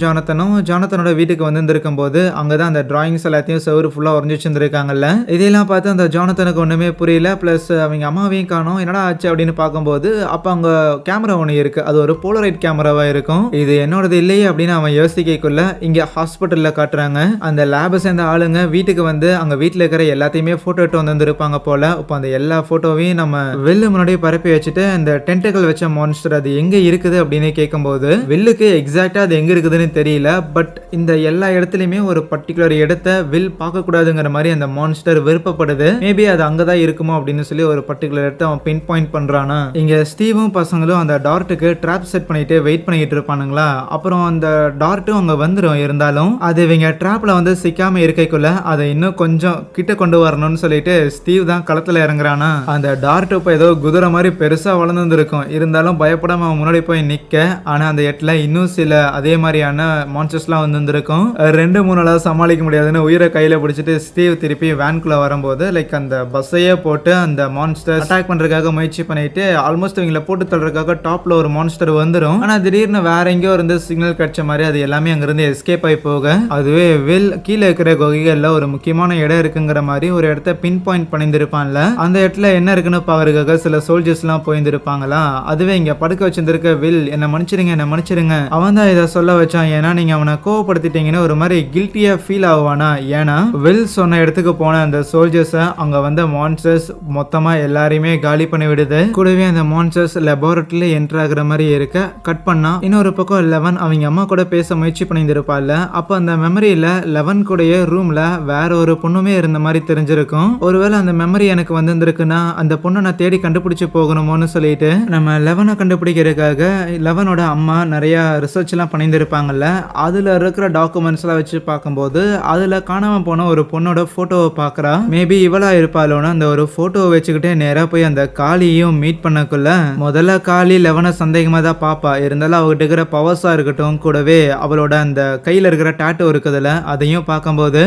ஜானத்தனோட வீட்டுக்கு வந்திருக்கும் போது அங்கதான் அந்த டிராயிங்ஸ் எல்லாத்தையும் செவரு ஃபுல்லா உறைஞ்சு வச்சிருக்காங்கல்ல. இதெல்லாம் பார்த்து அந்த ஜானத்தனுக்கு ஒண்ணுமே புரியல. பிளஸ் அவங்க அம்மாவையும் காணோம், என்னடா ஆச்சு அப்படின்னு பார்க்கும்போது அப்ப அங்க கேமரா ஒன்று இருக்கு. அது ஒரு போலரைட் கேமராவா இருக்கும். இது என்னோடது இல்லையே அப்படின்னு அவன் யோசிக்கக்குள்ள இங்க ஹாஸ்பிட்டல்ல காட்டுறாங்க. அந்த லேபை சேர்ந்த ஆளுங்க வீட்டுக்கு வந்து அங்க வீட்டுல இருக்கிற எல்லாத்தையுமே போட்டோ எடுத்து வந்திருப்பாங்க போல. இப்போ அந்த எல்லா போட்டோவையும் நம்ம வெள்ளு முன்னாடி பரப்பி வச்சுட்டு அந்த டென்டக்கல் வச்ச மான்ஸ்டர் அது எங்க இருக்குது அப்படின்னு கேட்கும்போது வில்லுக்கு எக்ஸாக்டா அது எங்க இருக்குதுன்னு தெரியல. பட் இந்த எல்லா இடத்துலயுமே ஒரு பர்டிகுலர் இடத்த வில் பார்க்க கூடாதுங்கிற மாதிரி அந்த மான்ஸ்டர் விருப்பப்படுது. மேபி அது அங்கதான் இருக்குமோ அப்படின்னு சொல்லி ஒரு பர்டிகுலர் இடத்த அவன் பின் பாயிண்ட் பண்றானா. இங்க ஸ்டீவும் பசங்களும் அந்த டார்ட்டுக்கு ட்ராப் செட் பண்ணிட்டு வெயிட் பண்ணிட்டு இருப்பானுங்களா. அப்புறம் அந்த டார்ட்டும் அங்க வந்துடும். இருந்தாலும் அது இவங்க ட்ராப்ல வந்து சிக்காம இருக்கைக்குள்ள அதை இன்னும் கொஞ்சம் கிட்ட கொண்டு வரணும்னு சொல்லிட்டு ஸ்டீவ் தான் களத்துல இறங்குறானா. அந்த டார்ட் இப்ப ஏதோ குதிரை மாதிரி பெருசா வளர்ந்து இருக்கும். இருந்தாலும் பயப்படாம அவன் முன்னாடி போய் நிக்க. ஆனா அந்த இடத்துல இன்னும் சில அதே மாதிரியான மான்ஸ்டர்ஸ்லாம் வந்துருக்கும். 2-3 நாளாக சமாளிக்க முடியாதுன்னு உயிரை கையில பிடிச்சிட்டு ஸ்டீவ் திருப்பி வேன்குள்ள வரும்போது லைக் அந்த பஸ்ஸையே போட்டு அந்த மான்ஸ்டர் அட்டாக் பண்றதுக்காக முயற்சி பண்ணிட்டு ஆல்மோஸ்ட் இவங்களை போட்டு தள்ளுறதுக்காக டாப்ல ஒரு மான்ஸ்டர் வந்துடும். ஆனா திடீர்னு வேற எங்கேயோ இருந்து சிக்னல் கிடைச்ச மாதிரி அது எல்லாமே அங்கிருந்து எஸ்கேப் ஆகி போக, அதுவே வில் கீழே இருக்கிற குகைகள்ல ஒரு முக்கியமான இடம் இருக்குங்கிற மாதிரி ஒரு இடத்த பின் பாயிண்ட் பண்ணியிருப்பான்ல, அந்த இடத்துல என்ன இருக்குன்னு பாக்குறதுக்காக சில சோல்ஜர்ஸ் எல்லாம் போயிருந்திருப்பாங்களா. அதுவே இங்க படுக்க வச்சிருந்திருக்க வில் என்ன மன்னிச்சிருங்க அவன் தான் இதை சொல்ல வச்சான், ஏன்னா நீங்க அவனை கோவப்படுத்திட்டீங்கன்னு ஒரு மாதிரி கில்ட்டியா ஃபீல் ஆகுவானா. ஏன்னா வில் சொன்ன இடத்துக்கு போன அந்த சோல்ஜர்ஸை அங்க வந்த மான்ஸ்டர்ஸ் மொத்தமா எல்லாரையுமே காலி பண்ணி விடுது. கூடவே அந்த மான்ஸ்டர்ஸ் லெபார்டரியில என்டர் ஆகுற மாதிரி இருக்க கட் பண்ணா இன்னொரு பக்கம் லெவன் அவங்க அம்மா கூட பேச முயற்சி பண்ணியிருப்பாள்ல. அப்ப அந்த மெமரியில லெவன் கூடயே ரூம்ல வேற ஒரு பொண்ணுமே இருந்த மாதிரி தெரிஞ்சிருக்கும். ஒருவேளை அந்த மெமரி எனக்கு வந்திருக்குன்னா அந்த பொண்ணை நான் தேடி கண்டுபிடிச்சு போகணுமோன்னு சொல்லிட்டு நம்ம லெவனை கண்டுபிடிக்கிறதுக்காக லெவனோட அம்மா நிறைய ரிசர்ச் எல்லாம் பண்ணியிருப்பாங்கல்ல. அதுல இருக்கிற டாக்குமெண்ட்ஸ் எல்லாம் வச்சு பார்க்கும்போது அதுல காணாம போன ஒரு பொண்ணோட போட்டோவை பாக்குறா. மேபி இவளா இருப்பாளோன்னு அந்த ஒரு போட்டோவை வச்சுக்கிட்டே நேரா போய் அந்த காளியையும் மீட் பண்ணக்குள்ள முதல்ல காளி லெவனை சந்தேகமா தான் பாப்பா. இருந்தாலும் அவகிட்ட இருக்கிற பவர்ஸா இருக்கட்டும், கூடவே அவளோட அந்த கையில இருக்கிற டாட்டோ இருக்குதுல, அதையும் பார்க்கும்போது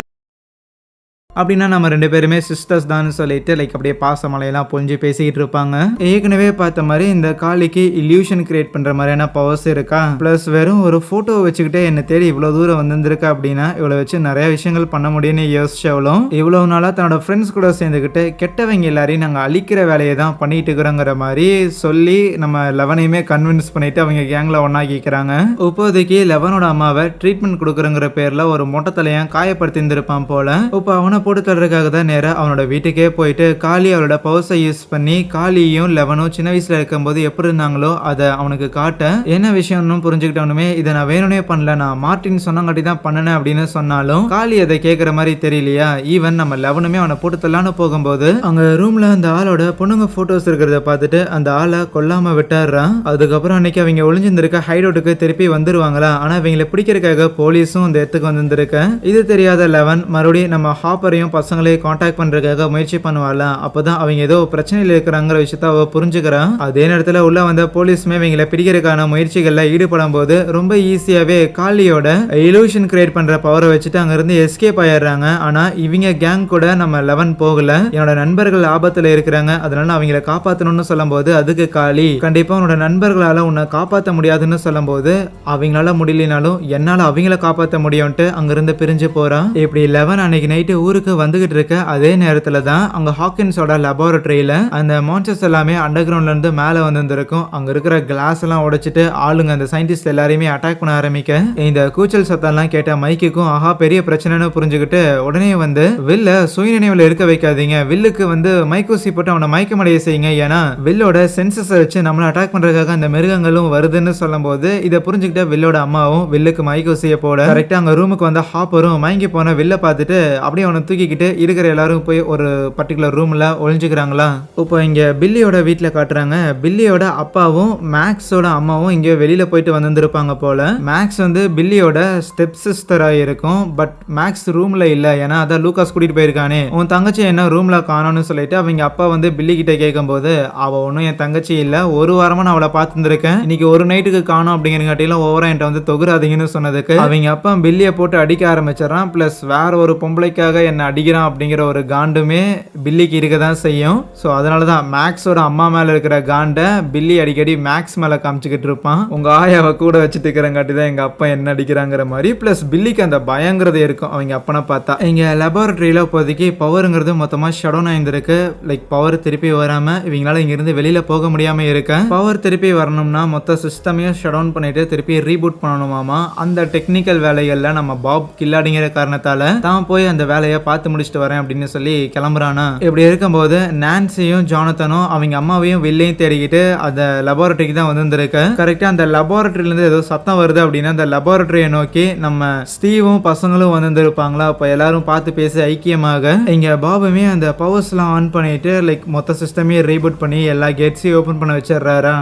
அப்படின்னா நம்ம ரெண்டு பேருமே சிஸ்டர்ஸ் தான் சொல்லிட்டு லைக் அப்படியே பாசமலையெல்லாம் பொழிஞ்சு பேசிக்கிட்டு இருப்பாங்க. ஏற்கனவே பார்த்த மாதிரி இந்த காளிக்கு இல்யூஷன் கிரியேட் பண்ற மாதிரியான பவர்ஸ் இருக்கா. பிளஸ் வெறும் ஒரு போட்டோ வச்சுக்கிட்டே என்ன தேடி இவ்வளவு தூரம் வந்திருக்கா அப்படின்னா இவ்வளவு வச்சு நிறைய விஷயங்கள் பண்ண முடியும்னு யோசிச்சவளும் இவ்வளவு நாளா தன்னோட ஃப்ரெண்ட்ஸ் கூட சேர்ந்துக்கிட்டு கெட்டவங்க எல்லாரையும் நாங்க அழிக்கிற வேலையை தான் பண்ணிட்டு இருக்கிறோங்கிற மாதிரி சொல்லி நம்ம லெவனையுமே கன்வின்ஸ் பண்ணிட்டு அவங்க கேங்ல ஒன்னாக்கிக்கிறாங்க. இப்போதைக்கு லெவனோட அம்மாவை ட்ரீட்மெண்ட் கொடுக்குறங்கிற பேர்ல ஒரு மொட்டை தலையன் காயப்படுத்தி இருந்திருப்பான் போல. இப்போ அவனை போட்டு தள்ளுறதுக்காக தான் நேரம் அவனோட வீட்டுக்கே போயிட்டு காளி அவளோட பவர்ஸை யூஸ் பண்ணி காளியும் லெவனும் சின்ன வயசுல இருக்கும்போது எப்படி இருந்தாங்களோ அதை அவனுக்கு காட்ட என்ன விஷயம்னு புரிஞ்சுக்கிட்டவனுமே இதை நான் வேணும்னே பண்ணல, நான் மார்டின் சொன்னங்காட்டி தான் பண்ணனேன் அப்படின்னு சொன்னாலும் காளி அதை கேட்கற மாதிரி தெரியலையா. ஈவன் நம்ம லெவனுமே அவனை போட்டு தள்ளான்னு போகும்போது அங்க ரூம்ல அந்த ஆளோட பொண்ணுங்க போட்டோஸ் இருக்கிறத பார்த்துட்டு அந்த ஆளை கொல்லாம விட்டாடுறான். அதுக்கப்புறம் அன்னைக்கு அவங்க ஒளிஞ்சிருந்திருக்க ஹைடவுட்டுக்கு திருப்பி வந்துருவாங்களா. ஆனா இவங்களை பிடிக்கிறதுக்காக போலீஸும் அந்த இடத்துக்கு வந்திருக்க. இது தெரியாத லெவன் மறுபடியும் நம்ம ஹாப்பரையும் பசங்களையும் கான்டாக்ட் பண்றதுக்காக முயற்சி பண்ணுவாள். அப்பதான் அவங்க ஏதோ பிரச்சனையில் இருக்கிறாங்கிற விஷயத்த அவ புரிஞ்சுக்கிறான். அதே நேரத்தில் உள்ள வந்த போலீஸுமே இவங்களை பிடிக்கிறதுக்கான முயற்சிகள்ல ஈடுபடும் போது ரொம்ப ஈஸியாவே காளியோட இலூஷன் கிரியேட் பண்ற பவரை வச்சுட்டு அங்க இருந்து எஸ்கேப் ஆயிடுறாங்க. ஆனா இவங்க கேங் கூட நம்ம லெவன் போகல, என்னோட நண்பர்கள் ஆபத்துல இருக்கிறாங்க, அதனால அவங்கள காப்பாற்றணும்னு சொல்லும் போது அதுக்கு காளி கண்டிப்பா உன்னோட நண்பர்களால உன்னை காப்பாற்ற முடியாதுன்னு சொல்லும் போது அவங்களால முடியலனாலும் என்னால அவங்கள காப்பாற்ற முடியும்ட்டு அங்கிருந்து பிரிஞ்சு போறான். இப்படி லெவன் அன்னைக்கு நைட்டு ஊருக்கு வந்துகிட்டு இருக்க அதே நேரத்துல தான் அங்க ஹாக்கின்ஸோட லெபார்டரியில அந்த மான்ஸ்டர்ஸ் எல்லாமே அண்டர் கிரவுண்ட்ல இருந்து மேல வந்திருக்கும். அங்க இருக்கிற கிளாஸ் எல்லாம் உடைச்சிட்டு ஆளுங்க அந்த சயின்டிஸ்ட் எல்லாரையுமே அட்டாக் பண்ண ஆரம்பிக்க இந்த கூச்சல் சத்தம் எல்லாம் கேட்ட மைக்குக்கும் ஆஹா பெரிய பிரச்சனைன்னு புரிஞ்சுக்கிட்டு உடனே வந்து வில்ல சுயநினைவுல இருக்க வைக்காதீங்க, வில்லுக்கு வந்து மைக்கூசி போட்டு அவனை மயக்கமடைய செய்யுங்க, ஏன்னா வில்லோட சென்சஸை வச்சு நம்மளை அட்டாக் பண்றதுக்காக அந்த மிருகங்களும் வருதுன்னு சொல்லும் போது இதை புரிஞ்சுக்கிட்ட வில்லோட அம்மாவும் வில்லுக்கு மைக்கூசியை போட கரெக்டா அங்க ரூமுக்கு வந்த ஹாப்பரும் மயங்கி போன வில்ல பார்த்துட்டு அப்படியே அவனை தூக்கிக்கிட்டு இருக்கிற எல்லாரும் போய் ஒரு பர்டிகுலர் ரூம்ல ஒளிஞ்சுக்கிறாங்களா. இப்போ இங்க பில்லியோட வீட்டுல காட்டுறாங்க. பில்லியோட அப்பாவும் மேக்ஸோட அம்மாவும் இங்க வெளியில போயிட்டு வந்திருப்பாங்க போல. மேக்ஸ் வந்து பில்லியோட ஸ்டெப் சிஸ்டரா இருக்கும். பட் மேக்ஸ் ரூம்ல இல்ல, ஏன்னா அதான் லூகாஸ் கூட்டிட்டு போயிருக்கானே, உன் தங்கச்சி என்ன ரூம்ல காணோம்னு சொல்லிட்டு அவங்க அப்பா வந்து பில்லி கிட்ட கேட்கும் போது அவ ஒன்னும் என் தங்கச்சி இல்ல, ஒரு வாரமா நான் அவளை பார்த்துருக்கேன், இன்னைக்கு ஒரு நைட்டுக்கு காணோம் அப்படிங்கிறங்காட்டிலும் ஓவரா என்கிட்ட வந்து தொகுறாதீங்கன்னு சொன்னதுக்கு அவங்க அப்பா பில்லிய போட்டு அடிக்க ஆரம்பிச்சிடறான். பிளஸ் வேற ஒரு பொம்பளைக்காக என்ன அடிக்கிறான் அப்படிங்கிற ஒரு காண்டுமே பில்லிக்கு இருக்க தான் செய்யும். ஸோ அதனால தான் மேக்ஸோட அம்மா மேல இருக்கிற காண்டை பில்லி அடிக்கடி மேக்ஸ் மேல காமிச்சுக்கிட்டு இருப்பான். உங்க ஆயாவை கூட வச்சுட்டு இருக்கிறங்காட்டி தான் எங்க அப்பா என்ன அடிக்கிறாங்கிற மாதிரி. பிளஸ் பில்லிக்கு அந்த பயங்கிறது இருக்கும் அவங்க அப்பனை பார்த்தா. இங்க லெபார்டரியில இப்போதைக்கு பவருங்கிறது மொத்தமா ஷடவுன் ஆயிருந்திருக்கு. லைக் பவர் திருப்பி வராம இவங்களால இங்க இருந்து வெளியில போக முடியாம இருக்க. பவர் திருப்பி வரணும்னா மொத்த சிஸ்டமையும் ஷடவுன் பண்ணிட்டு திருப்பி ரீபூட் பண்ணணுமாமா. அந்த டெக்னிக்கல் வேலைகள்ல நம்ம பாப் கில்லாடிங்கிற காரணத்தால தான் போய் அந்த வேலையை பார்த்து முடிச்சுட்டு வரேன் அப்படின்னு சொல்லி கிளம்புறானா. இப்படி இருக்கும்போது நான்சியும் ஜானத்தனும் அவங்க அம்மாவையும் வில்லையும் தேடிக்கிட்டு அந்த லெபார்டரிக்கு தான் வந்திருக்க. கரெக்டா அந்த லெபார்டரியில இருந்து ஏதோ சத்தம் வருது அப்படின்னா அந்த லெபார்டரியை நோக்கி நம்ம ஸ்டீவும் பசங்களும் வந்திருப்பாங்களா. அப்ப எல்லாரும் பார்த்து பேசி ஐக்கியமாக இங்க பாபுமே அந்த பவர்ஸ் எல்லாம் ஆன் பண்ணிட்டு லைக் மொத்த சிஸ்டமே ரீபூட் பண்ணி எல்லா கேட்ஸையும் ஓபன் பண்ண வச்சிடறாரா.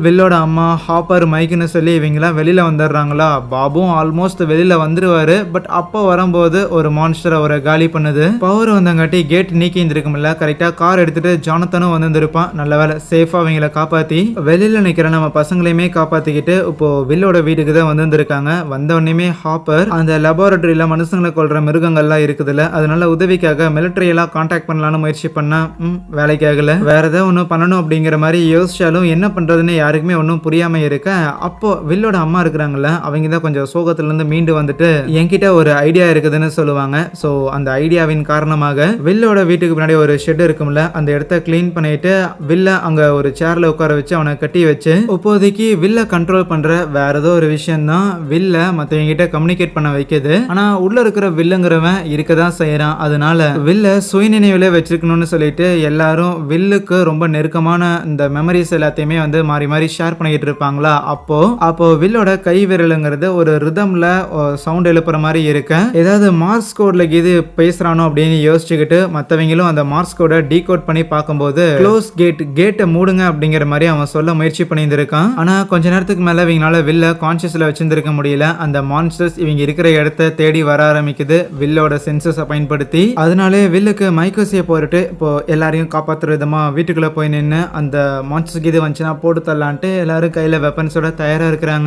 வில்லோட அம்மா ஹாப்பர் மைக்குன்னு சொல்லி இவங்கெல்லாம் வெளியில வந்துடுறாங்களா. பாபும் ஆல்மோஸ்ட் வெளியில வந்துருவாரு. பட் அப்போ வரும்போது ஒரு மான்ஸ்டர் அவரை காலி பண்ணுது. பவர் வந்தங்காட்டி கேட் நீக்கி இருந்திருக்கும்ல, கரெக்டா கார் எடுத்துட்டு ஜானத்தனும் வந்திருப்பான். நல்ல வேலை சேஃபா அவங்கள காப்பாத்தி வெளியில நிக்கிற நம்ம பசங்களையுமே காப்பாத்திக்கிட்டு இப்போ வில்லோட வீட்டுக்கு தான் வந்திருக்காங்க. வந்த உடனே ஹாப்பர் அந்த லெபார்டரியில மனுஷங்களை கொல்ற மிருகங்கள்லாம் இருக்குதுல்ல, அதனால உதவிக்காக மிலிட்டரி எல்லாம் கான்டாக்ட் பண்ணலாம்னு முயற்சி பண்ணா வேலைக்காகல. வேற ஏதாவது ஒண்ணு பண்ணணும் அப்படிங்கிற மாதிரி யோசிச்சாலும் என்ன பண்றதுன்னு யாருக்குமே ஒன்றும் புரியாம இருக்க, அப்போ வில்லோட அம்மா இருக்கிறாங்கல்ல, அவங்க தான் கொஞ்சம் சோகத்துல இருந்து மீண்டு வந்துட்டு என்கிட்ட ஒரு ஐடியா இருக்குதுன்னு சொல்லுவாங்க. சோ அந்த ஐடியாவின் காரணமாக வில்லோட வீட்டுக்கு பின்னாடி ஒரு ஷெட் இருக்கும்ல, அந்த இடத்த கிளீன் பண்ணிட்டு வில்ல அங்க ஒரு சேர்ல உட்கார வச்சு அவனை கட்டி வச்சு இப்போதைக்கு வில்ல கண்ட்ரோல் பண்ற வேற ஏதோ ஒரு விஷயம் தான் வில்ல மத்தவங்க கிட்ட கம்யூனிகேட் பண்ண வைக்குது. ஆனா உள்ள இருக்கிற வில்லுங்கிறவன் இருக்கதான் செய்யறான். அதனால வில்ல சுயநினைவுல வச்சிருக்கணும்னு சொல்லிட்டு எல்லாரும் வில்லுக்கு ரொம்ப நெருக்கமான இந்த மெமரிஸ் எல்லாத்தையுமே வந்து மாறி மாறி ஷேர் பண்ணிட்டு இருப்பாங்களா. அப்போ வில்லோட கை விரலுங்கிறது ஒரு ரிதம்ல சவுண்ட் எழுப்புற மாதிரி இருக்க, ஏதாவது மார்ஸ் கோட்ல இது பேசுறானோ அப்படின்னு யோசிச்சுக்கிட்டு மற்றவங்களும் அந்த மார்ஸ் கோடை டீகோட் பண்ணி பார்க்கும்போது க்ளோஸ் கேட்டை மூடுங்க அப்படிங்கிற மாதிரி அவன் சொல்ல முயற்சி பண்ணியிருக்கான். ஆனா கொஞ்ச நேரத்துக்கு மேல இவங்களால வில்ல கான்சியஸ்ல வச்சிருந்திருக்க முடியல. அந்த மான்ஸ்டர்ஸ் இவங்க இருக்கிற இடத்த தேடி வர ஆரம்பிக்குது வில்லோட சென்சஸை பயன்படுத்தி. அதனாலே வில்லுக்கு மைக்கோசியை போட்டுட்டு இப்போ எல்லாரையும் காப்பாற்றுற விதமா வீட்டுக்குள்ள போய் நின்று அந்த மான்ஸ்டர்ஸ் இது வந்துச்சுன்னா போட்டு தரலான்ட்டு எல்லாரும் கையில வெப்பன்ஸோட தயாரா இருக்கிறாங்க.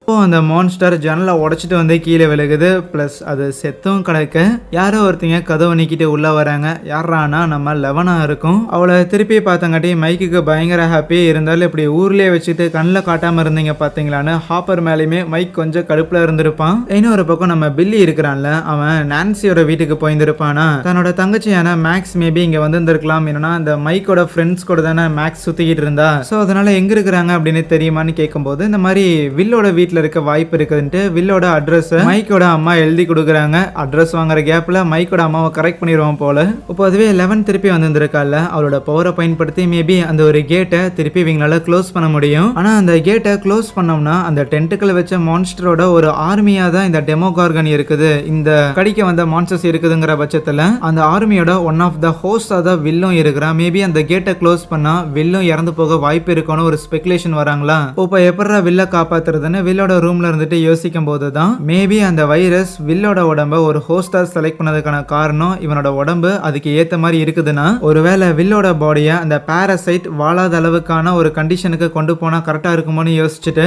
இப்போ அந்த மான்ஸ்டர் ஜன்னலை உடைச்சிட்டு வந்து கீழே விழுகுது. பிளஸ் அது செத்தும் கிடக்க யாரோ ஒருத்தங்க கதவை நீக்கிட்டு உள்ள வராங்க. யாரானா நம்ம லெவனா இருக்கும். அவளை திருப்பி பார்த்தங்காட்டி மைக்குக்கு பயங்கர ஹாப்பி. இருந்தாலும் இப்படி ஊர்லயே வச்சுட்டு கண்ணில் காட்டாம இருந்தீங்க பாத்தீங்களான்னு ஹாப்பர் மேலேயுமே மைக் கொஞ்சம் கடுப்புல இருந்திருப்பான். இன்னொரு பக்கம் நம்ம பில்லி இருக்கிறான்ல, அவன் நான்சியோட வீட்டுக்கு போயிருந்திருப்பானா. தன்னோட தங்கச்சியான மேக்ஸ் மேபி இங்க வந்திருந்திருக்கலாம். என்னன்னா இந்த மைக்கோட ஃப்ரெண்ட்ஸ் கூட தானே மேக்ஸ் சுத்திக்கிட்டு இருந்தா. ஸோ அதனால எங்க இருக்கிறாங்க அப்படின்னு தெரியுமான்னு கேட்கும்போது இந்த மாதிரி வில்லோட வீட்டில் இருக்க வாய்ப்பு இருக்குதுன்ட்டு வில்லோட அட்ரஸ் மைக்கோட அம்மா எழுதி கொடுக்குறாங்க. அட்ரஸ் வாங்குற கேப்ல மைக்கோட அம்மாவை கரெக்ட் பண்ணிடுவோம் போல. இப்போ அதுவே 11 திருப்பி வந்திருக்கால, அவளோட பவரை பயன்படுத்தி மேபி அந்த ஒரு கேட்டை திருப்பி இவங்களால க்ளோஸ் பண்ண முடியும். ஆனா அந்த கேட்டை க்ளோஸ் பண்ணோம்னா அந்த டென்டக்கிள் வச்ச மான்ஸ்டரோட ஒரு ஆர்மியா தான் இந்த டெமோகார்கன் இருக்குது, இந்த கடிக்க வந்த மான்ஸ்டர்ஸ் இருக்குதுங்கிற பட்சத்துல அந்த ஆர்மியோட ஒன் ஆஃப் த ஹோஸ்டா தான் வில்லும் இருக்கிறான். மேபி அந்த கேட்டை க்ளோஸ் பண்ணா வில்லும் இறந்து போக வாய்ப்பு இருக்குன்னு ஒரு ஸ்பெகுலேஷன் வராங்களா. இப்போ எப்படா வில்ல காப்பாத்துறதுன்னு வில்லோட ரூம்ல இருந்துட்டு யோசிக்கும் போதுதான் மேபி அந்த வைரஸ் வில்லோட உடம்ப ஒரு ஹோஸ்டா செலக்ட் பண்ணதுக்கான காரணம் இவனோட உடம்பு அதுக்கு ஏத்த மாதிரி இருக்குதுன்னா, ஒருவேளை வில்லோட பாடிய அந்த பாராசைட் வாழாத அளவுக்கான ஒரு கண்டிஷனுக்கு கொண்டு போனா கரெக்டா இருக்குமோன்னு யோசிச்சுட்டு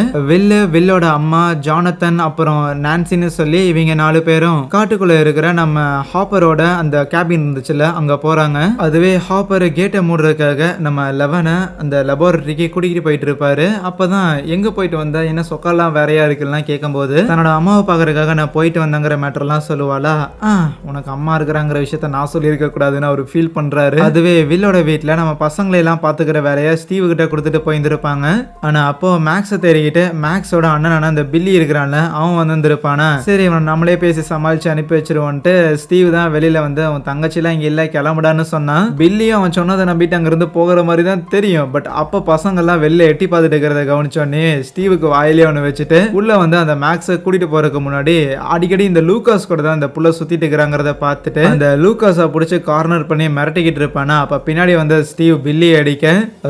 வில்லோட அம்மா ஜானத்தன் அப்புறம் நான்சின்னு சொல்லி இவங்க 4 பேரும் காட்டுக்குள்ள இருக்கிற நம்ம ஹாப்பரோட அந்த கேபின் இருந்துச்சுல அங்க போறாங்க. அதுவே ஹாப்பர் கேட்டை மூடுறதுக்காக நம்ம லெவனை அந்த லெபார்டரிக்கு கூட்டிகிட்டு போயிட்டு இருப்பாரு. அப்பதான் எங்க போயிட்டு வந்தா என்ன சொக்கலாம் வேறையா இருக்குலாம் கேட்கும்போது தன்னோட அம்மாவை பாக்குறதுக்காக நான் போயிட்டு வந்தங்கிற மேட்டர்லாம் சொல்லுவாளா. உனக்கு அம்மா இருக்கிறாங்கிற விஷயத்த நான் சொல்லி இருக்க கூடாதுன்னு அவர் ஃபீல் பண்றாரு. அதுவே வில்லோட வீட்டுல நம்ம பசங்களை எல்லாம் பாத்துக்கிற வேலையா ஸ்டீவ் கிட்ட கொடுத்துட்டு போயிருந்திருப்பாங்க. ஆனா அப்போ மேக்ஸை தேடிக்கிட்டு மேக்ஸோட அண்ணனான அந்த பில்லி இருக்கிறான்ல அவன் வந்திருப்பானா. சரி இவன் நம்மளே பேசி சமாளிச்சு அனுப்பி வச்சிருவோன்ட்டு ஸ்டீவ் தான் வெளியில வந்து அவன் தங்கச்சி எல்லாம் இங்க இல்ல கிளம்புடான்னு சொன்னான். பில்லியும் அவன் சொன்னதை நம்பிட்டு அங்க இருந்து போகிற மாதிரி தான் தெரியும். பட் அப்ப பசங்க எல்லாம் வெளில எட்டி பார்த்துட்டு இருக்கிறத கவனிச்சோடனே ஸ்டீவுக்கு வாயிலே ஒன்று வச்சுட்டு உள்ள வந்து அந்த மேக்ஸை கூட்டிட்டு போறதுக்கு முன்னாடி அடிக்கடி இந்த லூகாஸ் கூட தான் இந்த புள்ள சுத்திட்டு இருக்கிறாங்கிறத பார்த்துட்டு அந்த லூகாஸை பிடிச்சி கார்னர் பண்ணி மிரட்டிக்கிட்டு இருப்பானா. அப்ப பின்னாடி வந்து ஸ்டீவ் பில்லி அடிக்க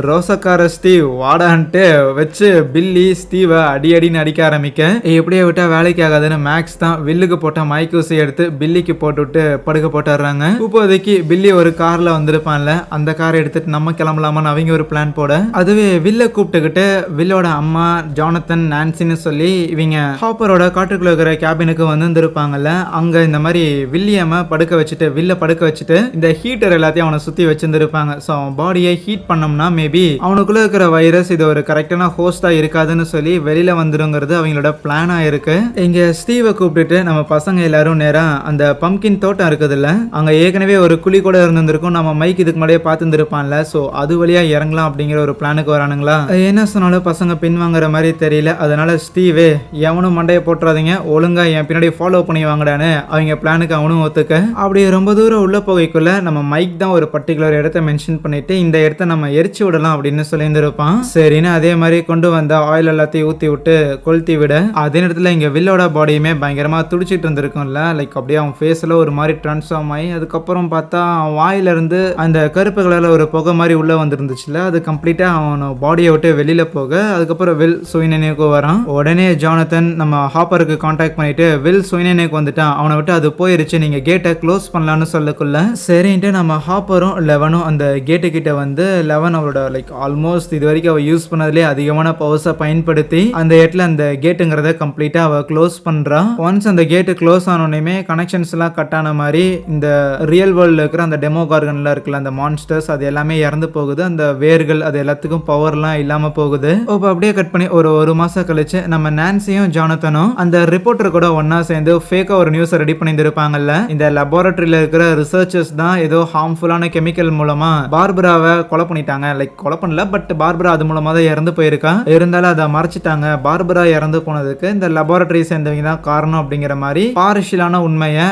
ரோசக்கார ஸ்டீவ் வாடான்ட்டு வச்சு பில்லி ஸ்டீவை அடின்னு அடிக்க ஆரம்பிக்க, எப்படியே விட்டா வேலைக்கு ஆகாதுன்னு மேக்ஸ் தான் வில்லுக்கு போட்ட மைக்கூசி எடுத்து பில்லிக்கு போட்டுவிட்டு படுக்க போட்டுறாங்க. இப்போதைக்கு பில்லி ஒரு கார்ல வந்திருப்பான்ல, அந்த காரை எடுத்துட்டு நம்ம கிளம்பலாமான்னு அவங்க ஒரு பிளான் போட, அதுவே வில்ல கூப்பிட்டுக்கிட்டு வில்லோட அம்மா ஜானத்தன் நான்சின்னு சொல்லி இவங்க ஹாப்பரோட காட்டுக்குள்ள இருக்கிற கேபினுக்கு வந்திருப்பாங்கல்ல, அங்க இந்த மாதிரி வில்லியம படுக்க வச்சுட்டு வில்ல படுக்க வச்சுட்டு இந்த ஹீட்டர் எல்லாத்தையும் அவனை சுத்தி வச்சிருந்திருப்பாங்க. ஸோ அவன் பாடியை ஹீட் பண்ணோம்னா மேபி அவனுக்குள்ள இருக்கிற வைரஸ் இது ஒரு கரெக்டான ஹோஸ்டா இருக்காதுன்னு சொல்லி வெளியில வந்துருங்கிறது அவங்களோட பிளானா இருக்கு. இங்க ஸ்டீவை கூப்பிட்டுட்டு நம்ம பசங்க எல்லாரும் நேரா அந்த பம்கின் தோட்டம் இருக்குதுல்ல, அங்க ஏற்கனவே ஒரு குழி கூட இருந்திருக்கும். நம்ம மைக் இதுக்கு முன்னாடியே பார்த்துருப்பான்ல, ஸோ அது வழியா இறங்கலாம் அப்படிங்கிற ஒரு பிளானுக்கு வரானுங்களா. என்ன சொன்னாலும் பசங்க பின் வாங்குற மாதிரி தெரியல. அதனால ஸ்டீவே எவனும் மண்டையை போட்டுறாதீங்க, ஒழுங்கா என் பின்னாடி ஃபாலோ பண்ணி வாங்கடான்னு அவங்க பிளானுக்கு அவனும் ஒத்துக்க. அப்படி ரொம்ப தூரம் உள்ள போகைக்குள்ள நம்ம மைக் தான் ஒரு பர்டிகுலர் இடத்த மென்ஷன் பண்ணிட்டு இந்த இடத்த நம்ம எரிச்சு விடலாம் அப்படின்னு சொல்லியிருந்திருப்பான். சரின்னு அதே மாதிரி கொண்டு வந்த ஆயில் எல்லாத்தையும் ஊத்தி விட்டு கொளுத்தி விட, அதே நேரத்தில் இங்க வில்லோட பாடியுமே பயங்கரமா துடிச்சிட்டு இருந்திருக்கும்ல, லைக் அப்படியே அவன் ஃபேஸ்ல ஒரு மாதிரி டிரான்ஸ்ஃபார்ம் ஆகி அதுக்கப்புறம் பார்த்தா அவன் வாயில இருந்து அந்த கருப்பு கலர்ல ஒரு புகை மாதிரி உள்ள வந்துருந்துச்சுல, அது கம்ப்ளீட்டா அவன் பாடியை விட்டு வெளியில போக அதுக்கப்புறம் வில் சுயநினைவுக்கு வரான். உடனே உடனே ஜானதன் நம்ம ஹாப்பருக்கு கான்டாக்ட் பண்ணிட்டு வில் சுயனேனுக்கு வந்துட்டான், அவனை விட்டு அது போயிருச்சு, நீங்க கேட்டை க்ளோஸ் பண்ணலான்னு சொல்லக்குள்ள சரின்ட்டு நம்ம ஹாப்பரும் லெவனும் அந்த கேட்டு கிட்ட வந்து லெவன் அவளோட லைக் ஆல்மோஸ்ட் இது வரைக்கும் அவ யூஸ் பண்ணதுலேயே அதிகமான பவர்ஸை பயன்படுத்தி அந்த இடத்துல அந்த கேட்டுங்கிறத கம்ப்ளீட்டா அவ க்ளோஸ் பண்றா. ஒன்ஸ் அந்த கேட்டு க்ளோஸ் ஆனோடனே கனெக்ஷன்ஸ் எல்லாம் கட் ஆன மாதிரி இந்த ரியல் வேர்ல்ட்ல இருக்கிற அந்த டெமோ கார்கன்ல இருக்குல்ல அந்த மான்ஸ்டர்ஸ் அது எல்லாமே இறந்து போகுது, அந்த வேர்கள் அது எல்லாத்துக்கும் பவர்லாம் இல்லாம போகுது. இப்போ அப்படியே கட் பண்ணி ஒரு மாசம் கழிச்சு நம்ம நான்சியும் ஜானதனும் அந்த ரிப்போர்ட்டர் கூட ஒன்னா சேர்ந்து ஃபேக்கா ஒரு நியூஸ் ரெடி பண்ணியிருப்பாங்கல்ல, இந்த லெபார்டரியில இருக்கிற ரிசர்ச்சர்ஸ் தான் ஏதோ ஹார்ம்ஃபுல்லான கெமிக்கல் மூலமா பார்பராவை கொலை பண்ணிட்டாங்க, லைக் கொலை பண்ணல பட் பார்பரா அது மூலமா தான் இறந்து போயிருக்கா, இருந்தாலும் அதை மறைச்சிட்டாங்க, பார்பரா இறந்து போனதுக்கு இந்த லெபார்டரி சேர்ந்தவங்க தான் காரணம் அப்படிங்கிற மாதிரி பார்ஷியலான உண்மையை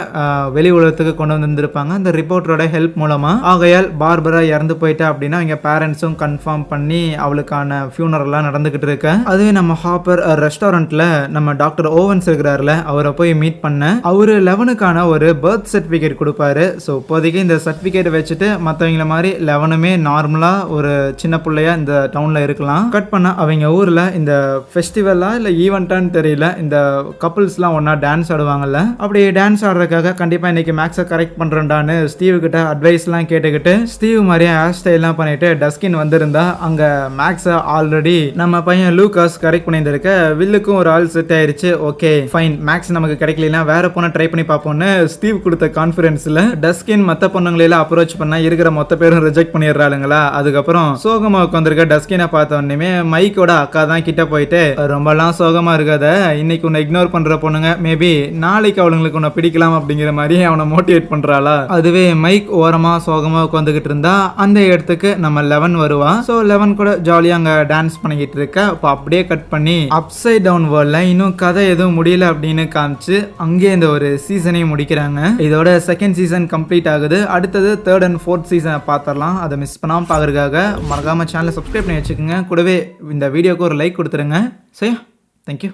வெளி உலகத்துக்கு கொண்டு வந்திருப்பாங்க இந்த ரிப்போர்ட்டரோட ஹெல்ப் மூலமா. ஆகையால் பார்பரா இறந்து போயிட்டா அப்படின்னா அவங்க பேரண்ட்ஸும் கன்ஃபார்ம் பண்ணி அவளுக்கான ஃபியூனரெல்லாம் நடந்துகிட்டு இருக்கு. அதுவே நம்ம ஹாப்பர் ரெஸ்டாரண்ட்ல நம்ம டாக்டர் ஓவன்ஸ் இருக்கிறாருல அவரை போய் மீட் பண்ண அவரு லெவனுக்கான ஒரு பர்த் சர்டிபிகேட் கொடுப்பாரு. ஸோ இப்போதைக்கு இந்த சர்டிபிகேட் வச்சுட்டு மற்றவங்கள மாதிரி லெவனுமே நார்மலா ஒரு சின்ன பிள்ளையா இந்த டவுன்ல இருக்கலாம். கட் பண்ண அவங்க ஊர்ல இந்த ஃபெஸ்டிவலா இல்ல ஈவெண்டான்னு தெரியல, இந்த கப்புள்ஸ்லாம் ஒன்னா டான்ஸ் ஆடுவாங்கல்ல, அப்படி டான்ஸ் ஆடுறதுக்காக கண்டிப்பா இன்னைக்கு மேக்ஸை கரெக்ட் பண்றேன்டான்னு ஸ்டீவ் கிட்ட அட்வைஸ்லாம் கேட்டுக்கிட்டு ஸ்டீவ் மாதிரியே ஹேர் ஸ்டைல்லாம் பண்ணிட்டு டஸ்கின் வந்திருந்தா அங்க மேக்ஸை ஆல்ரெடி நம்ம பையன் லூகாஸ் கரெக்ட் பண்ணியிருந்திருக்க வில்லுக்கும் ஒரு ஆள் செட் ஆயிருச்சு. ஓகே ஃபைன், மேக்ஸ் நமக்கு கிடைக்கலனா வேற பொண்ணை ட்ரை பண்ணி பார்ப்போம்னு ஸ்டீவ் கொடுத்த கான்ஃபிடன்ஸ்ல டஸ்கின் மற்ற பொண்ணுங்களெல்லாம் அப்ரோச் பண்ணா இருக்கிற மொத்த பேரும் ரிஜெக்ட் பண்ணிடுறாளுங்களா. அதுக்கப்புறம் சோகமா உட்காந்துருக்க டஸ்கினை பார்த்த உடனே மைக்கோட அக்கா தான் கிட்ட போயிட்டு ரொம்பலாம் சோகமா இருக்காத, இன்னைக்கு உன்னை இக்னோர் பண்ற பொண்ணுங்க மேபி நாளைக்கு அவளுங்களுக்கு உன்னை பிடிக்கலாம் அப்படிங்கிற மாதிரி அவனை மோட்டிவேட் பண்றாளா. அதுவே மைக் ஓரமா சோகமா உட்காந்துக்கிட்டு இருந்தா அந்த இடத்துக்கு நம்ம லெவன் வருவா. ஸோ லெவன் கூட ஜாலியா அங்க டான்ஸ் பண்ணிக்கிட்டு இருக்க. இப்போ அப்படியே கட் பண்ணி அப்சைட் டவுன் வேர்ல்ட்ல இன்னும் கதை எதுவும் முடியல அப்படின்னு காமிச்சு அங்கே இந்த ஒரு சீசனையும் முடிக்கிறாங்க. இதோட செகண்ட் சீசன் கம்ப்ளீட் ஆகுது. அடுத்தது தேர்ட் அண்ட் ஃபோர்த் சீசனை பார்த்துடலாம். அதை மிஸ் பண்ணாமல் பார்க்கறதுக்காக மறக்காம சேனலை சப்ஸ்கிரைப் பண்ணி வச்சுக்கோங்க. கூடவே இந்த வீடியோக்கு ஒரு லைக் கொடுத்துருங்க. சரி, தேங்க்யூ.